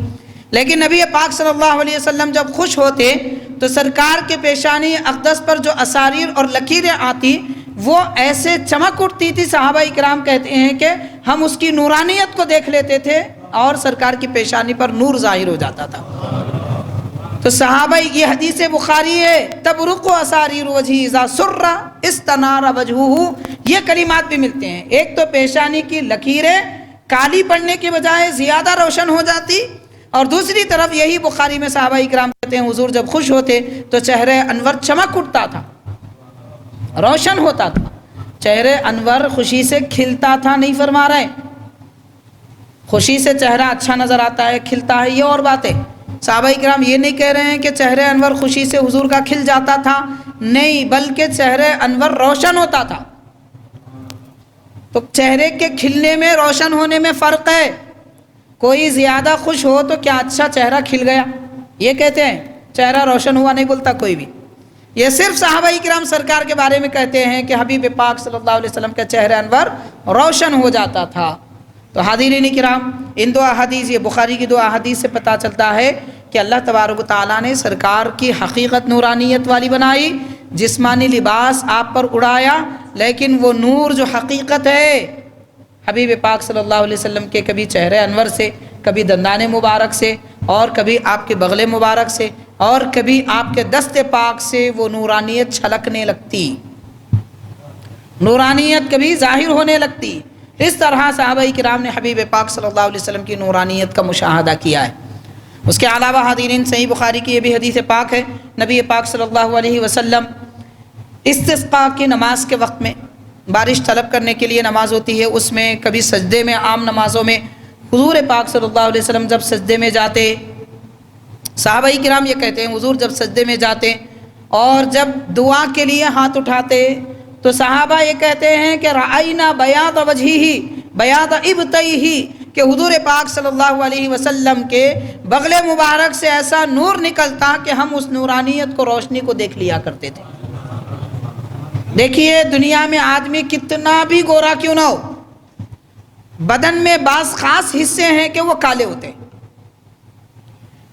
لیکن نبی پاک صلی اللہ علیہ وسلم جب خوش ہوتے تو سرکار کے پیشانی اقدس پر جو اساریر اور لکیریں آتی وہ ایسے چمک اٹھتی تھی، صحابہ اکرام کہتے ہیں کہ ہم اس کی نورانیت کو دیکھ لیتے تھے اور سرکار کی پیشانی پر نور ظاہر ہو جاتا تھا۔ تو صحابہ، یہ حدیث بخاری ہے، تبرق اساریر وجہہ اذا سر استنار وجہہ، یہ کلمات بھی ملتے ہیں۔ ایک تو پیشانی کی لکیریں کالی پڑنے کے بجائے زیادہ روشن ہو جاتی، اور دوسری طرف یہی بخاری میں صحابہ اکرام کہتے ہیں حضور جب خوش ہوتے تو چہرے انور چمک اٹھتا تھا، روشن ہوتا تھا، چہرے انور خوشی سے کھلتا تھا۔ نہیں فرما رہے خوشی سے چہرہ اچھا نظر آتا ہے، کھلتا ہے، یہ اور بات ہے۔ صحابہ اکرام یہ نہیں کہہ رہے ہیں کہ چہرے انور خوشی سے حضور کا کھل جاتا تھا، نہیں، بلکہ چہرے انور روشن ہوتا تھا۔ تو چہرے کے کھلنے میں، روشن ہونے میں فرق ہے۔ کوئی زیادہ خوش ہو تو کیا اچھا چہرہ کھل گیا، یہ کہتے ہیں، چہرہ روشن ہوا نہیں بولتا کوئی بھی۔ یہ صرف صحابہ کرام سرکار کے بارے میں کہتے ہیں کہ حبیب پاک صلی اللہ علیہ وسلم کا چہرہ انور روشن ہو جاتا تھا۔ تو حاضرین کرام، ان دو احادیث، یہ بخاری کی دو احادیث سے پتہ چلتا ہے کہ اللہ تبارک و تعالیٰ نے سرکار کی حقیقت نورانیت والی بنائی، جسمانی لباس آپ پر اڑایا، لیکن وہ نور جو حقیقت ہے حبیب پاک صلی اللہ علیہ وسلم کے کبھی چہرے انور سے، کبھی دندان مبارک سے، اور کبھی آپ کے بغل مبارک سے، اور کبھی آپ کے دست پاک سے وہ نورانیت چھلکنے لگتی، نورانیت کبھی ظاہر ہونے لگتی۔ اس طرح صحابہ کرام نے حبیب پاک صلی اللہ علیہ وسلم کی نورانیت کا مشاہدہ کیا ہے۔ اس کے علاوہ حاضرین، صحیح بخاری کی یہ بھی حدیث پاک ہے، نبی پاک صلی اللہ علیہ وسلم استسقاء کی نماز کے وقت میں، بارش طلب کرنے کے لیے نماز ہوتی ہے، اس میں کبھی سجدے میں، عام نمازوں میں حضور پاک صلی اللہ علیہ وسلم جب سجدے میں جاتے، صحابہ کرام یہ کہتے ہیں حضور جب سجدے میں جاتے اور جب دعا کے لیے ہاتھ اٹھاتے تو صحابہ یہ کہتے ہیں کہ رأینا بیاض وجہہ بیاض ابطیہ، کہ حضور پاک صلی اللہ علیہ وسلم کے بغل مبارک سے ایسا نور نکلتا کہ ہم اس نورانیت کو، روشنی کو دیکھ لیا کرتے تھے۔ دیکھیے دنیا میں آدمی کتنا بھی گورا کیوں نہ ہو، بدن میں بعض خاص حصے ہیں کہ وہ کالے ہوتے ہیں۔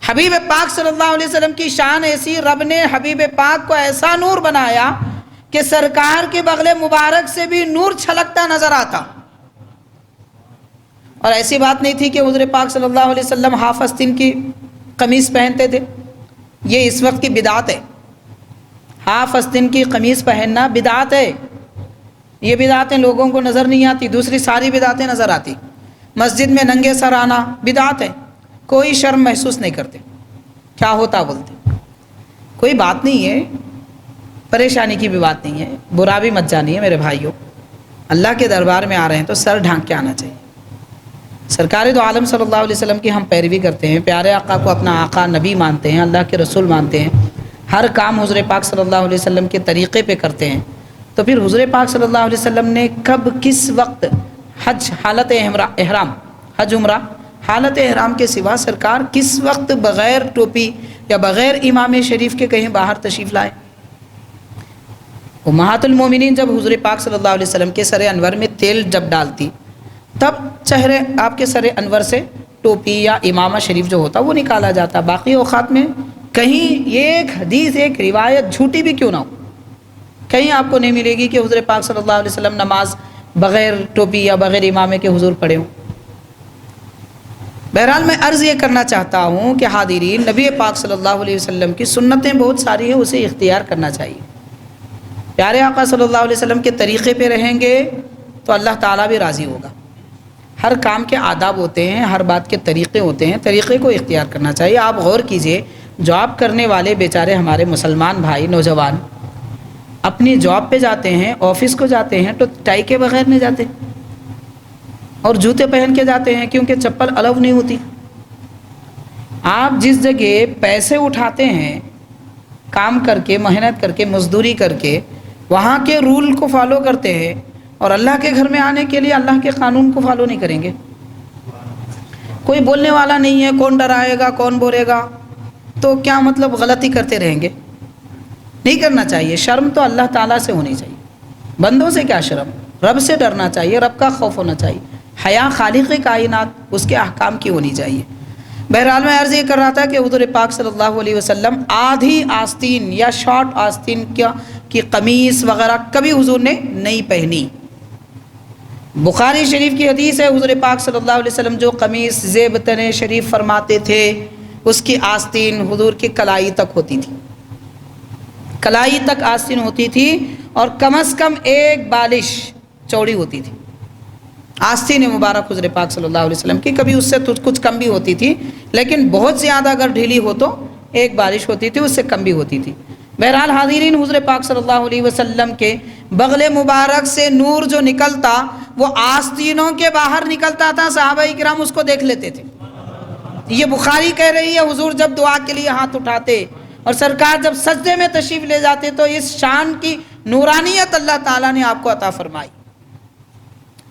حبیب پاک صلی اللہ علیہ وسلم کی شان ایسی، رب نے حبیب پاک کو ایسا نور بنایا کہ سرکار کے بغل مبارک سے بھی نور چھلکتا نظر آتا۔ اور ایسی بات نہیں تھی کہ حضور پاک صلی اللہ علیہ وسلم ہاف آستین کی قمیص پہنتے تھے، یہ اس وقت کی بدعت ہے۔ ہاف آستین کی قمیص پہننا بدعت ہے، یہ بدعتیں لوگوں کو نظر نہیں آتی، دوسری ساری بدعتیں نظر آتی۔ مسجد میں ننگے سر آنا بدعت ہے، کوئی شرم محسوس نہیں کرتے، کیا ہوتا بولتے، کوئی بات نہیں ہے، پریشانی کی بھی بات نہیں ہے، برا بھی مت جانیے میرے بھائیوں، اللہ کے دربار میں آ رہے ہیں تو سر ڈھانک کے آنا چاہیے۔ سرکار دو عالم صلی اللہ علیہ وسلم کی ہم پیروی کرتے ہیں، پیارے آقا کو اپنا آقا نبی مانتے ہیں، اللہ کے رسول مانتے ہیں، ہر کام حضور پاک صلی اللہ علیہ وسلم کے طریقے پہ کرتے ہیں، تو پھر حضور پاک صلی اللہ علیہ وسلم نے کب کس وقت حج حالت احرام، حج عمرہ حالت احرام کے سوا سرکار کس وقت بغیر ٹوپی یا بغیر امام شریف کے کہیں باہر تشریف لائے؟ امہات المومنین جب حضور پاک صلی اللہ علیہ وسلم کے سر انور میں تیل جب ڈالتی تب چہرے آپ کے سر انور سے ٹوپی یا امامہ شریف جو ہوتا وہ نکالا جاتا. باقی اوقات میں کہیں ایک حدیث ایک روایت جھوٹی بھی کیوں نہ ہو, کہیں آپ کو نہیں ملے گی کہ حضور پاک صلی اللہ علیہ وسلم نماز بغیر ٹوپی یا بغیر امامے کے حضور پڑھے ہوں. بہرحال میں عرض یہ کرنا چاہتا ہوں کہ حاضرین, نبی پاک صلی اللہ علیہ وسلم کی سنتیں بہت ساری ہیں, اسے اختیار کرنا چاہیے. پیارے آقا صلی اللہ علیہ وسلم کے طریقے پہ رہیں گے تو اللہ تعالیٰ بھی راضی ہوگا. ہر کام کے آداب ہوتے ہیں, ہر بات کے طریقے ہوتے ہیں, طریقے کو اختیار کرنا چاہیے. آپ غور کیجئے, جاب کرنے والے بیچارے ہمارے مسلمان بھائی نوجوان اپنی جاب پہ جاتے ہیں, آفس کو جاتے ہیں تو ٹائی کے بغیر نہیں جاتے اور جوتے پہن کے جاتے ہیں کیونکہ چپل الاؤ نہیں ہوتی. آپ جس جگہ پیسے اٹھاتے ہیں کام کر کے, محنت کر کے, مزدوری کر کے, وہاں کے رول کو فالو کرتے ہیں اور اللہ کے گھر میں آنے کے لیے اللہ کے قانون کو فالو نہیں کریں گے. کوئی بولنے والا نہیں ہے, کون ڈرائے گا, کون بولے گا, تو کیا مطلب غلطی کرتے رہیں گے. نہیں کرنا چاہیے. شرم تو اللہ تعالیٰ سے ہونی چاہیے. بندوں سے کیا شرم, رب سے ڈرنا چاہیے, رب کا خوف ہونا چاہیے. حیا خالق کائنات, اس کے احکام کی ہونی چاہیے. بہرحال میں عرض یہ کر رہا تھا کہ حضور پاک صلی اللہ علیہ وسلم آدھی آستین یا شارٹ آستین کی قمیص وغیرہ کبھی حضور نے نہیں پہنی. بخاری شریف کی حدیث ہے, حضور پاک صلی اللہ علیہ وسلم جو قمیص زیب تن شریف فرماتے تھے اس کی آستین حضور کی کلائی تک ہوتی تھی. کلائی تک آستین ہوتی تھی اور کم از کم ایک بالش چوڑی ہوتی تھی. آستین مبارک حضور پاک صلی اللہ علیہ وسلم کی, کبھی اس سے کچھ کم بھی ہوتی تھی, لیکن بہت زیادہ اگر ڈھیلی ہو تو ایک بارش ہوتی تھی, اس سے کم بھی ہوتی تھی. بہرحال حاضرین, حضور پاک صلی اللہ علیہ وسلم کے بغل مبارک سے نور جو نکلتا وہ آستینوں کے باہر نکلتا تھا. صحابہ کرام اس کو دیکھ لیتے تھے. یہ بخاری کہہ رہی ہے, حضور جب دعا کے لیے ہاتھ اٹھاتے اور سرکار جب سجدے میں تشریف لے جاتے تو اس شان کی نورانیت اللہ تعالیٰ نے آپ کو عطا فرمائی.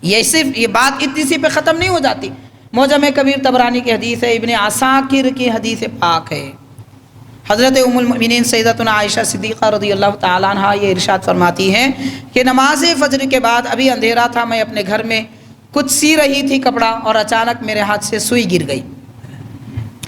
یہ بات اتنی سی پہ ختم نہیں ہو جاتی. معجم کبیر طبرانی کی حدیث ہے, ابن عساکر کی حدیث پاک ہے. حضرت ام المؤمنین سیدتنا عائشہ صدیقہ رضی اللہ تعالیٰ عنہ یہ ارشاد فرماتی ہیں کہ نماز فجر کے بعد ابھی اندھیرا تھا, میں اپنے گھر میں کچھ سی رہی تھی کپڑا اور اچانک میرے ہاتھ سے سوئی گر گئی.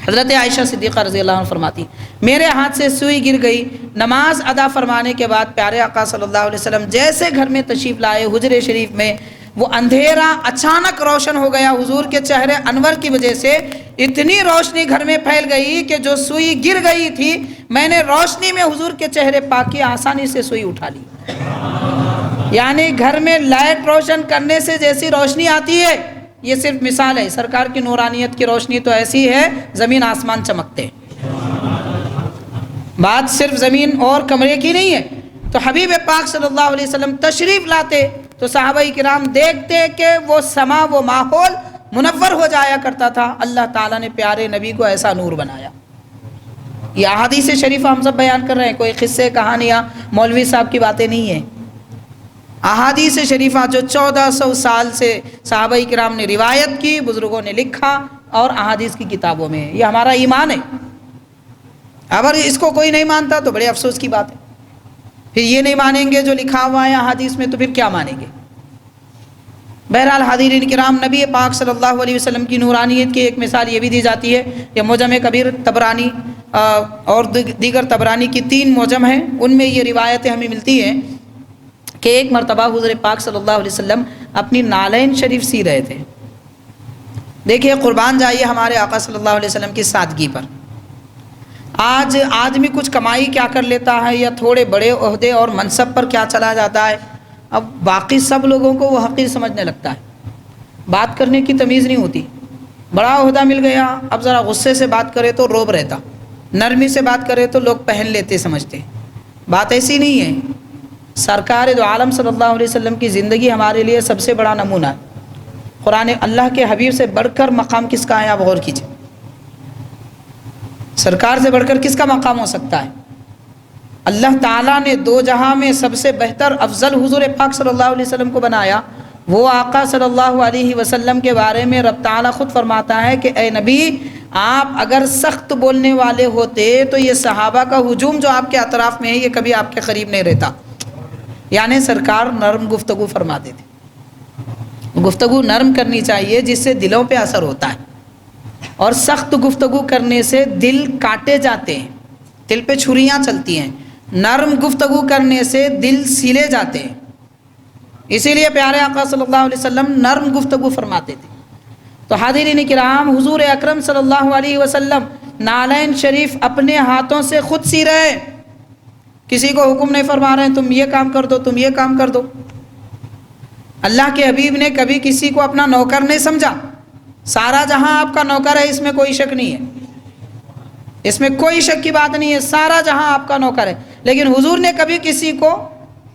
حضرت عائشہ صدیقہ رضی اللہ عنہ فرماتی میرے ہاتھ سے سوئی گر گئی. نماز ادا فرمانے کے بعد پیارے آقا صلی اللہ علیہ وسلم جیسے گھر میں تشریف لائے, حجرے شریف میں وہ اندھیرا اچانک روشن ہو گیا. حضور کے چہرے انور کی وجہ سے اتنی روشنی گھر میں پھیل گئی کہ جو سوئی گر گئی تھی میں نے روشنی میں حضور کے چہرے پاک کی آسانی سے سوئی اٹھا لی. یعنی گھر میں لائٹ روشن کرنے سے جیسی روشنی آتی ہے, یہ صرف مثال ہے. سرکار کی نورانیت کی روشنی تو ایسی ہے زمین آسمان چمکتے. بات صرف زمین اور کمرے کی نہیں ہے. تو حبیب پاک صلی اللہ علیہ وسلم تشریف لاتے تو صحابہ کرام دیکھتے کہ وہ سما وہ ماحول منور ہو جایا کرتا تھا. اللہ تعالیٰ نے پیارے نبی کو ایسا نور بنایا. یہ احادیث شریفہ ہم سب بیان کر رہے ہیں, کوئی قصے کہانیاں مولوی صاحب کی باتیں نہیں ہیں. احادیث شریفہ جو 1400 سال سے صحابہ کرام نے روایت کی, بزرگوں نے لکھا اور احادیث کی کتابوں میں, یہ ہمارا ایمان ہے. اگر اس کو کوئی نہیں مانتا تو بڑے افسوس کی بات ہے. پھر یہ نہیں مانیں گے جو لکھا ہوا ہے حدیث میں, تو پھر کیا مانیں گے. بہرحال حاضرین کرام, نبی پاک صلی اللہ علیہ وسلم کی نورانیت کی ایک مثال یہ بھی دی جاتی ہے. یہ معجم کبیر طبرانی اور دیگر طبرانی کی 3 معجم ہیں, ان میں یہ روایتیں ہمیں ملتی ہیں کہ ایک مرتبہ حضور پاک صلی اللہ علیہ وسلم اپنی نالین شریف سی رہے تھے. دیکھیے قربان جائیے ہمارے آقا صلی اللہ علیہ وسلم کی سادگی پر. آج آدمی کچھ کمائی کیا کر لیتا ہے یا تھوڑے بڑے عہدے اور منصب پر کیا چلا جاتا ہے, اب باقی سب لوگوں کو وہ حقیر سمجھنے لگتا ہے. بات کرنے کی تمیز نہیں ہوتی. بڑا عہدہ مل گیا, اب ذرا غصے سے بات کرے تو روب رہتا, نرمی سے بات کرے تو لوگ پہن لیتے سمجھتے. بات ایسی نہیں ہے. سرکار دو عالم صلی اللہ علیہ وسلم کی زندگی ہمارے لیے سب سے بڑا نمونہ ہے. قرآن اللہ کے حبیب سے بڑھ کر مقام کس کا ہے, آپ غور کیجیے. سرکار سے بڑھ کر کس کا مقام ہو سکتا ہے. اللہ تعالیٰ نے 2 جہاں میں سب سے بہتر افضل حضور پاک صلی اللہ علیہ وسلم کو بنایا. وہ آقا صلی اللہ علیہ وسلم کے بارے میں رب تعالیٰ خود فرماتا ہے کہ اے نبی, آپ اگر سخت بولنے والے ہوتے تو یہ صحابہ کا ہجوم جو آپ کے اطراف میں ہے یہ کبھی آپ کے قریب نہیں رہتا. یعنی سرکار نرم گفتگو فرماتے تھے. گفتگو نرم کرنی چاہیے جس سے دلوں پہ اثر ہوتا ہے، اور سخت گفتگو کرنے سے دل کاٹے جاتے ہیں، دل پہ چھریاں چلتی ہیں۔ نرم گفتگو کرنے سے دل سلے جاتے ہیں، اسی لیے پیارے آقا صلی اللہ علیہ وسلم نرم گفتگو فرماتے تھے۔ تو حاضرین کرام، حضور اکرم صلی اللہ علیہ وسلم نالین شریف اپنے ہاتھوں سے خود سی رہے، کسی کو حکم نہیں فرما رہے ہیں تم یہ کام کر دو، تم یہ کام کر دو۔ اللہ کے حبیب نے کبھی کسی کو اپنا نوکر نہیں سمجھا۔ سارا جہاں آپ کا نوکر ہے، اس میں کوئی شک نہیں ہے، اس میں کوئی شک کی بات نہیں ہے، سارا جہاں آپ کا نوکر ہے، لیکن حضور نے کبھی کسی کو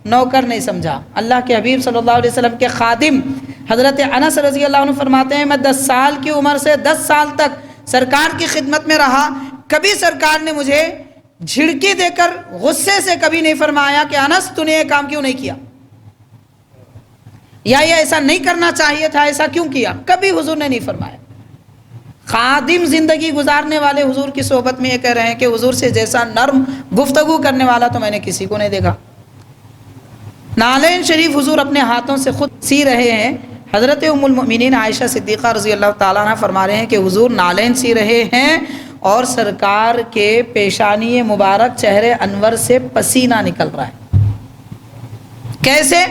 نوکر نہیں سمجھا۔ اللہ کے حبیب صلی اللہ علیہ وسلم کے خادم حضرت انس رضی اللہ عنہ فرماتے ہیں میں 10 سال کی عمر سے 10 سال تک سرکار کی خدمت میں رہا، کبھی سرکار نے مجھے جھڑکی دے کر غصے سے کبھی نہیں فرمایا کہ انس تو نے یہ کام کیوں نہیں کیا، یا یہ ایسا نہیں کرنا چاہیے تھا، ایسا کیوں کیا، کبھی حضور نے نہیں فرمایا۔ خادم زندگی گزارنے والے حضور کی صحبت میں یہ کہہ رہے ہیں کہ حضور سے جیسا نرم گفتگو کرنے والا تو میں نے کسی کو نہیں دیکھا۔ نالین شریف حضور اپنے ہاتھوں سے خود سی رہے ہیں۔ حضرت ام المؤمنین عائشہ صدیقہ رضی اللہ تعالیٰ عنہ فرما رہے ہیں کہ حضور نالین سی رہے ہیں اور سرکار کے پیشانی مبارک چہرے انور سے پسینہ نکل رہا ہے۔ کیسے؟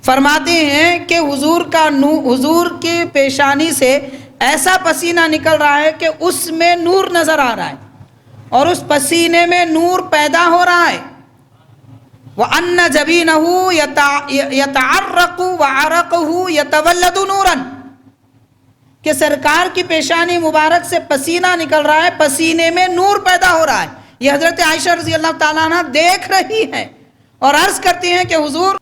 فرماتے ہیں کہ حضور کی پیشانی سے ایسا پسینہ نکل رہا ہے کہ اس میں نور نظر آ رہا ہے، اور اس پسینے میں نور پیدا ہو رہا ہے۔ وَأَنَّ جَبِينَهُ يَتَعَرَّقُ وَعَرَقُهُ يَتَوَلَّدُ نُورًا، کہ سرکار کی پیشانی مبارک سے پسینہ نکل رہا ہے، پسینے میں نور پیدا ہو رہا ہے۔ یہ حضرت عائشہ رضی اللہ تعالیٰ عنہ دیکھ رہی ہیں اور عرض کرتی ہیں کہ حضور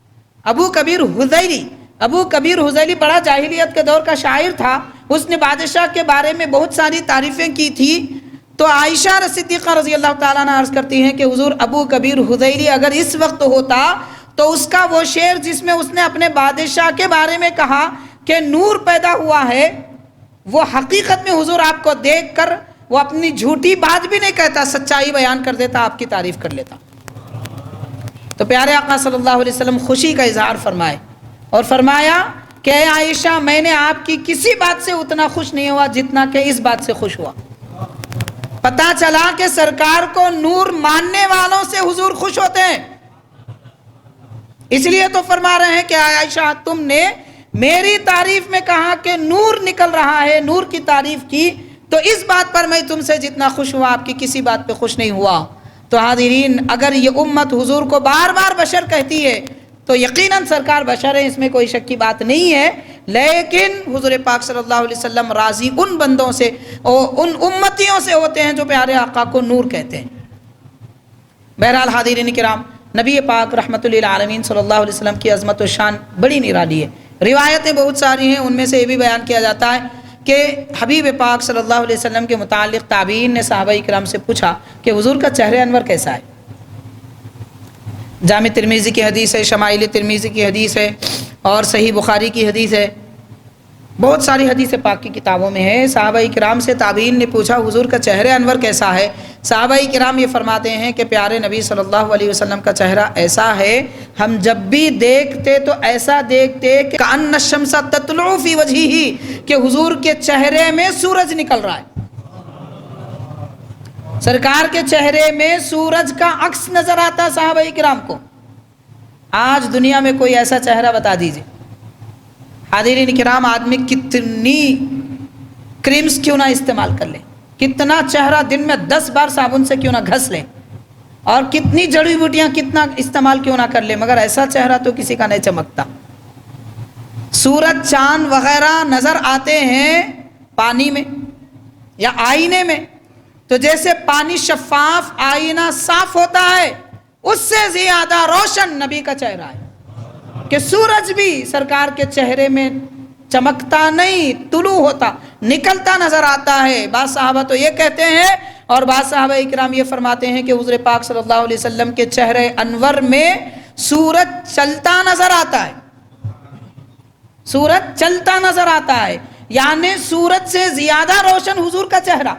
ابو کبیر حذیلی بڑا جاہلیت کے دور کا شاعر تھا، اس نے بادشاہ کے بارے میں بہت ساری تعریفیں کی تھی۔ تو عائشہ صدیقہ رضی اللہ تعالیٰ عنہ عرض کرتی ہیں کہ حضور ابو کبیر حذیلی اگر اس وقت ہوتا تو اس کا وہ شعر جس میں اس نے اپنے بادشاہ کے بارے میں کہا کہ نور پیدا ہوا ہے، وہ حقیقت میں حضور آپ کو دیکھ کر وہ اپنی جھوٹی بات بھی نہیں کہتا، سچائی بیان کر دیتا، آپ کی تعریف کر لیتا۔ تو پیارے آقا صلی اللہ علیہ وسلم خوشی کا اظہار فرمائے اور فرمایا کہ اے عائشہ، میں نے آپ کی کسی بات سے اتنا خوش نہیں ہوا جتنا کہ اس بات سے خوش ہوا۔ پتہ چلا کہ سرکار کو نور ماننے والوں سے حضور خوش ہوتے ہیں، اس لیے تو فرما رہے ہیں کہ عائشہ تم نے میری تعریف میں کہا کہ نور نکل رہا ہے، نور کی تعریف کی، تو اس بات پر میں تم سے جتنا خوش ہوا آپ کی کسی بات پہ خوش نہیں ہوا۔ تو حاضرین، اگر یہ امت حضور کو بار بار بشر کہتی ہے تو یقیناً سرکار بشر ہے، اس میں کوئی شک کی بات نہیں ہے، لیکن حضور پاک صلی اللہ علیہ وسلم راضی ان بندوں سے اور ان امتیوں سے ہوتے ہیں جو پیارے آقا کو نور کہتے ہیں۔ بہرحال حاضرین کرام، نبی پاک رحمت للعالمین صلی اللہ علیہ وسلم کی عظمت و شان بڑی نرالی ہے۔ روایتیں بہت ساری ہیں، ان میں سے یہ بھی بیان کیا جاتا ہے کہ حبیب پاک صلی اللہ علیہ وسلم کے متعلق تابعین نے صحابہ کرام سے پوچھا کہ حضور کا چہرہ انور کیسا ہے۔ جامع ترمذی کی حدیث ہے، شمائل ترمذی کی حدیث ہے، اور صحیح بخاری کی حدیث ہے، بہت ساری حدیث پاک کی کتابوں میں ہے۔ صحابہ کرام سے تابعین نے پوچھا حضور کا چہرہ انور کیسا ہے۔ صحابہ کرام یہ فرماتے ہیں کہ پیارے نبی صلی اللہ علیہ وسلم کا چہرہ ایسا ہے، ہم جب بھی دیکھتے تو ایسا دیکھتے کہ کأن الشمس تطلع فی وجہہ، کہ حضور کے چہرے میں سورج نکل رہا ہے، سرکار کے چہرے میں سورج کا عکس نظر آتا صحابہ کرام کو۔ آج دنیا میں کوئی ایسا چہرہ بتا دیجئے۔ حاضرین کرام، آدمی کتنی کریمز کیوں نہ استعمال کر لے، کتنا چہرہ دن میں 10 بار صابن سے کیوں نہ گھس لے، اور کتنی جڑی بوٹیاں کتنا استعمال کیوں نہ کر لے، مگر ایسا چہرہ تو کسی کا نہیں چمکتا۔ سورج چاند وغیرہ نظر آتے ہیں پانی میں یا آئینے میں، تو جیسے پانی شفاف، آئینہ صاف ہوتا ہے، اس سے زیادہ روشن نبی کا چہرہ ہے کہ سورج بھی سرکار کے چہرے میں چمکتا نہیں، طلوع ہوتا، نکلتا نظر آتا ہے۔ بعض صحابہ تو یہ کہتے ہیں اور بعض صحابہ اکرام یہ فرماتے ہیں کہ حضور پاک صلی اللہ علیہ وسلم کے چہرے انور میں سورج چلتا نظر آتا ہے، سورج چلتا نظر آتا ہے، یعنی سورج سے زیادہ روشن حضور کا چہرہ۔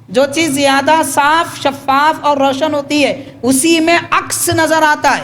جو چیز زیادہ صاف، شفاف اور روشن ہوتی ہے اسی میں عکس نظر آتا ہے۔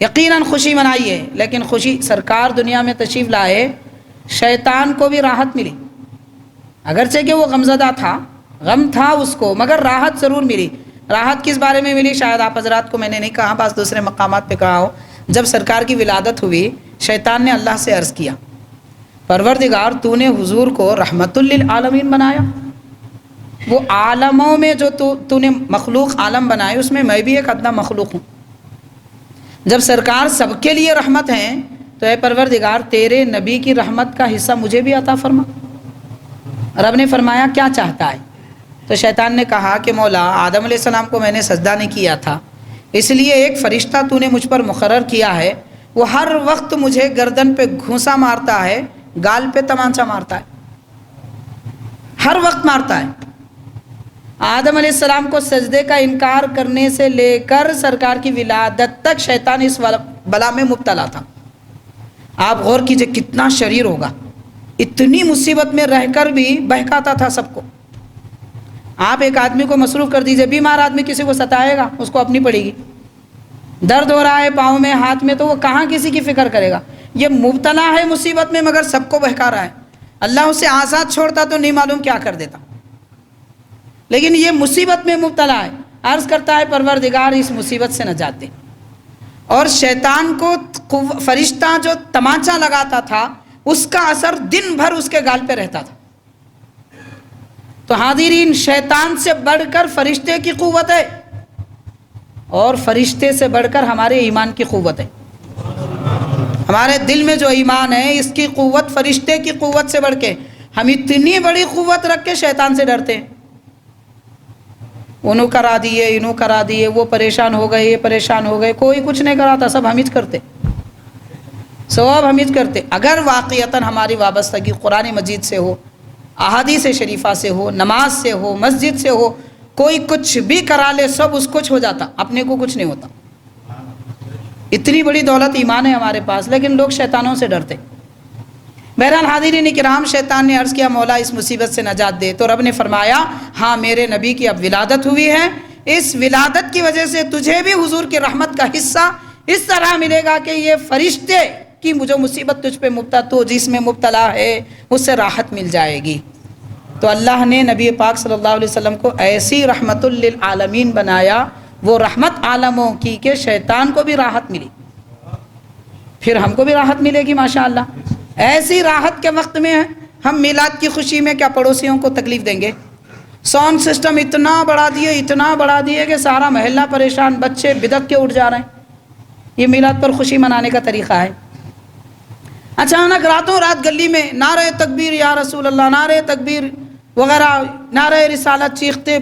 یقیناً خوشی منائیے، لیکن خوشی سرکار دنیا میں تشریف لائے، شیطان کو بھی راحت ملی، اگرچہ کہ وہ غمزدہ تھا، غم تھا اس کو، مگر راحت ضرور ملی۔ راحت کس بارے میں ملی؟ شاید آپ حضرات کو میں نے نہیں کہا، بعض دوسرے مقامات پہ کہا ہو۔ جب سرکار کی ولادت ہوئی، شیطان نے اللہ سے عرض کیا، پروردگار تو نے حضور کو رحمت للعالمین بنایا، وہ عالموں میں جو تو نے مخلوق عالم بنائے اس میں بھی ایک ادنا مخلوق ہوں۔ جب سرکار سب کے لیے رحمت ہیں تو اے پروردگار تیرے نبی کی رحمت کا حصہ مجھے بھی عطا فرما۔ رب نے فرمایا کیا چاہتا ہے؟ تو شیطان نے کہا کہ مولا آدم علیہ السلام کو میں نے سجدہ نہیں کیا تھا، اس لیے ایک فرشتہ تو نے مجھ پر مقرر کیا ہے، وہ ہر وقت مجھے گردن پہ گھونسا مارتا ہے، گال پہ تمانچہ مارتا ہے، ہر وقت مارتا ہے۔ آدم علیہ السلام کو سجدے کا انکار کرنے سے لے کر سرکار کی ولادت تک شیطان اس بلا میں مبتلا تھا۔ آپ غور کیجئے کتنا شریر ہوگا، اتنی مصیبت میں رہ کر بھی بہکاتا تھا سب کو۔ آپ ایک آدمی کو مصروف کر دیجئے، بیمار آدمی کسی کو ستائے گا، اس کو اپنی پڑے گی، درد ہو رہا ہے پاؤں میں ہاتھ میں تو وہ کہاں کسی کی فکر کرے گا۔ یہ مبتلا ہے مصیبت میں مگر سب کو بہکا رہا ہے، اللہ اسے آزاد چھوڑتا تو نہیں معلوم کیا کر دیتا، لیکن یہ مصیبت میں مبتلا ہے، عرض کرتا ہے پروردگار اس مصیبت سے نجات دے۔ اور شیطان کو فرشتہ جو تمانچہ لگاتا تھا اس کا اثر دن بھر اس کے گال پہ رہتا تھا۔ تو حاضرین، شیطان سے بڑھ کر فرشتے کی قوت ہے، اور فرشتے سے بڑھ کر ہمارے ایمان کی قوت ہے۔ ہمارے دل میں جو ایمان ہے اس کی قوت فرشتے کی قوت سے بڑھ کے، ہم اتنی بڑی قوت رکھ کے شیطان سے ڈرتے ہیں۔ انہوں کرا دیے، انہوں کرا دیے، وہ پریشان ہو گئے، یہ پریشان ہو گئے، کوئی کچھ نہیں کراتا، سب ہمیں کرتے، سب ہمیں کرتے۔ اگر واقعتاً ہماری وابستگی قرآن مجید سے ہو، احادیث شریفہ سے ہو، نماز سے ہو، مسجد سے ہو، کوئی کچھ بھی کرا لے سب اس کچھ ہو جاتا، اپنے کو کچھ نہیں ہوتا۔ اتنی بڑی دولت ایمان ہے ہمارے پاس، لیکن لوگ شیطانوں سے ڈرتے۔ بہرحال حاضرین کرام، شیطان نے عرض کیا مولا اس مصیبت سے نجات دے، تو رب نے فرمایا ہاں میرے نبی کی اب ولادت ہوئی ہے، اس ولادت کی وجہ سے تجھے بھی حضور کی رحمت کا حصہ اس طرح ملے گا کہ یہ فرشتے کی جو مصیبت تجھ پہ مبتلا، تو جس میں مبتلا ہے اس سے راحت مل جائے گی۔ تو اللہ نے نبی پاک صلی اللہ علیہ وسلم کو ایسی رحمت للعالمین بنایا، وہ رحمت عالموں کی کہ شیطان کو بھی راحت ملی، پھر ہم کو بھی راحت ملے گی ماشاءاللہ۔ ایسی راحت کے وقت میں ہم میلاد کی خوشی میں کیا پڑوسیوں کو تکلیف دیں گے؟ ساؤنڈ سسٹم اتنا بڑھا دیے کہ سارا محلہ پریشان، بچے بدک کے اٹھ جا رہے ہیں۔ یہ میلاد پر خوشی منانے کا طریقہ ہے؟ اچانک راتوں رات گلی میں نعرہ تکبیر یا رسول اللہ، نعرہ تکبیر وغیرہ، نعرہ رسالت چیختے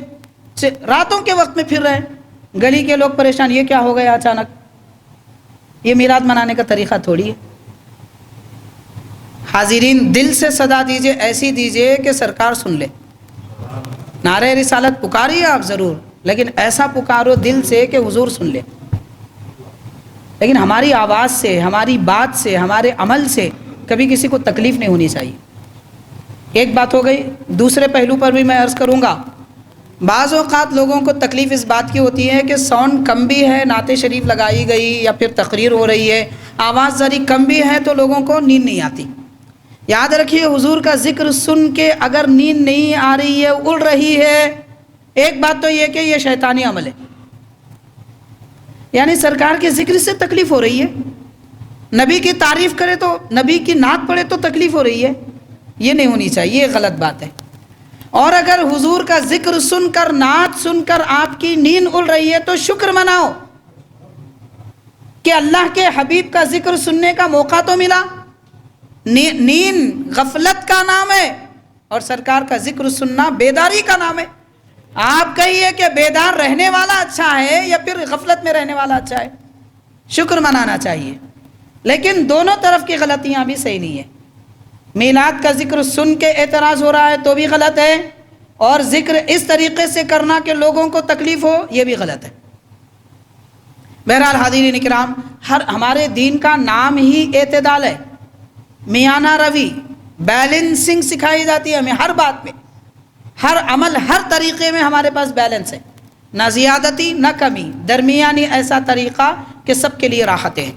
راتوں کے وقت میں پھر رہے ہیں، گلی کے لوگ پریشان، یہ کیا ہو گیا اچانک؟ یہ میلاد منانے کا طریقہ تھوڑی ہے۔ حاضرین دل سے صدا دیجئے، ایسی دیجئے کہ سرکار سن لے۔ نعرہ رسالت پکاریے آپ ضرور، لیکن ایسا پکارو دل سے کہ حضور سن لے۔ لیکن ہماری آواز سے، ہماری بات سے، ہمارے عمل سے کبھی کسی کو تکلیف نہیں ہونی چاہیے۔ ایک بات ہو گئی، دوسرے پہلو پر بھی میں عرض کروں گا۔ بعض اوقات لوگوں کو تکلیف اس بات کی ہوتی ہے کہ ساؤنڈ کم بھی ہے، نعت شریف لگائی گئی یا پھر تقریر ہو رہی ہے، آواز ذری کم بھی ہے تو لوگوں کو نیند نہیں آتی۔ یاد رکھیے حضور کا ذکر سن کے اگر نیند نہیں آ رہی ہے، اڑ رہی ہے، ایک بات تو یہ کہ یہ شیطانی عمل ہے، یعنی سرکار کے ذکر سے تکلیف ہو رہی ہے۔ نبی کی تعریف کرے تو، نبی کی نعت پڑھے تو تکلیف ہو رہی ہے، یہ نہیں ہونی چاہیے، یہ غلط بات ہے۔ اور اگر حضور کا ذکر سن کر، نعت سن کر آپ کی نیند اڑ رہی ہے تو شکر مناؤ کہ اللہ کے حبیب کا ذکر سننے کا موقع تو ملا۔ نیند غفلت کا نام ہے اور سرکار کا ذکر سننا بیداری کا نام ہے۔ آپ کہیے کہ بیدار رہنے والا اچھا ہے یا پھر غفلت میں رہنے والا اچھا ہے؟ شکر منانا چاہیے، لیکن دونوں طرف کی غلطیاں بھی صحیح نہیں ہے۔ میلاد کا ذکر سن کے اعتراض ہو رہا ہے تو بھی غلط ہے، اور ذکر اس طریقے سے کرنا کہ لوگوں کو تکلیف ہو یہ بھی غلط ہے۔ بہرحال حاضرین کرام، ہمارے دین کا نام ہی اعتدال ہے، میانہ روی، بیلنسنگ سکھائی جاتی ہے ہمیں ہر بات میں، ہر عمل، ہر طریقے میں ہمارے پاس بیلنس ہے، نہ زیادتی نہ کمی، درمیانی ایسا طریقہ کہ سب کے لیے راحتیں ہیں۔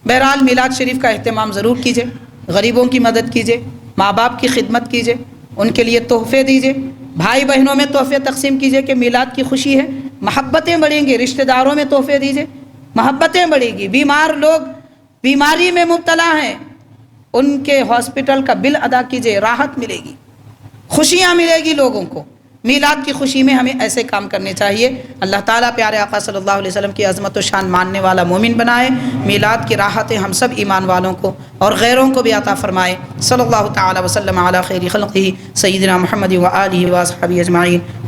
بہرحال میلاد شریف کا اہتمام ضرور کیجیے، غریبوں کی مدد کیجیے، ماں باپ کی خدمت کیجیے، ان کے لیے تحفے دیجیے، بھائی بہنوں میں تحفے تقسیم کیجیے کہ میلاد کی خوشی ہے، محبتیں بڑھیں گی، رشتہ داروں میں تحفے دیجیے، محبتیں بڑھیں گی، بیمار لوگ بیماری میں مبتلا ہیں ان کے ہاسپٹل کا بل ادا کیجیے، راحت ملے گی، خوشیاں ملے گی لوگوں کو۔ میلاد کی خوشی میں ہمیں ایسے کام کرنے چاہیے۔ اللہ تعالیٰ پیارے آقا صلی اللہ علیہ وسلم کی عظمت و شان ماننے والا مومن بنائے، میلاد کی راحتیں ہم سب ایمان والوں کو اور غیروں کو بھی عطا فرمائے۔ صلی اللہ تعالیٰ وسلم علی خیر خلقہ سیدنا محمد و آلہ و اصحابہ اجمعین۔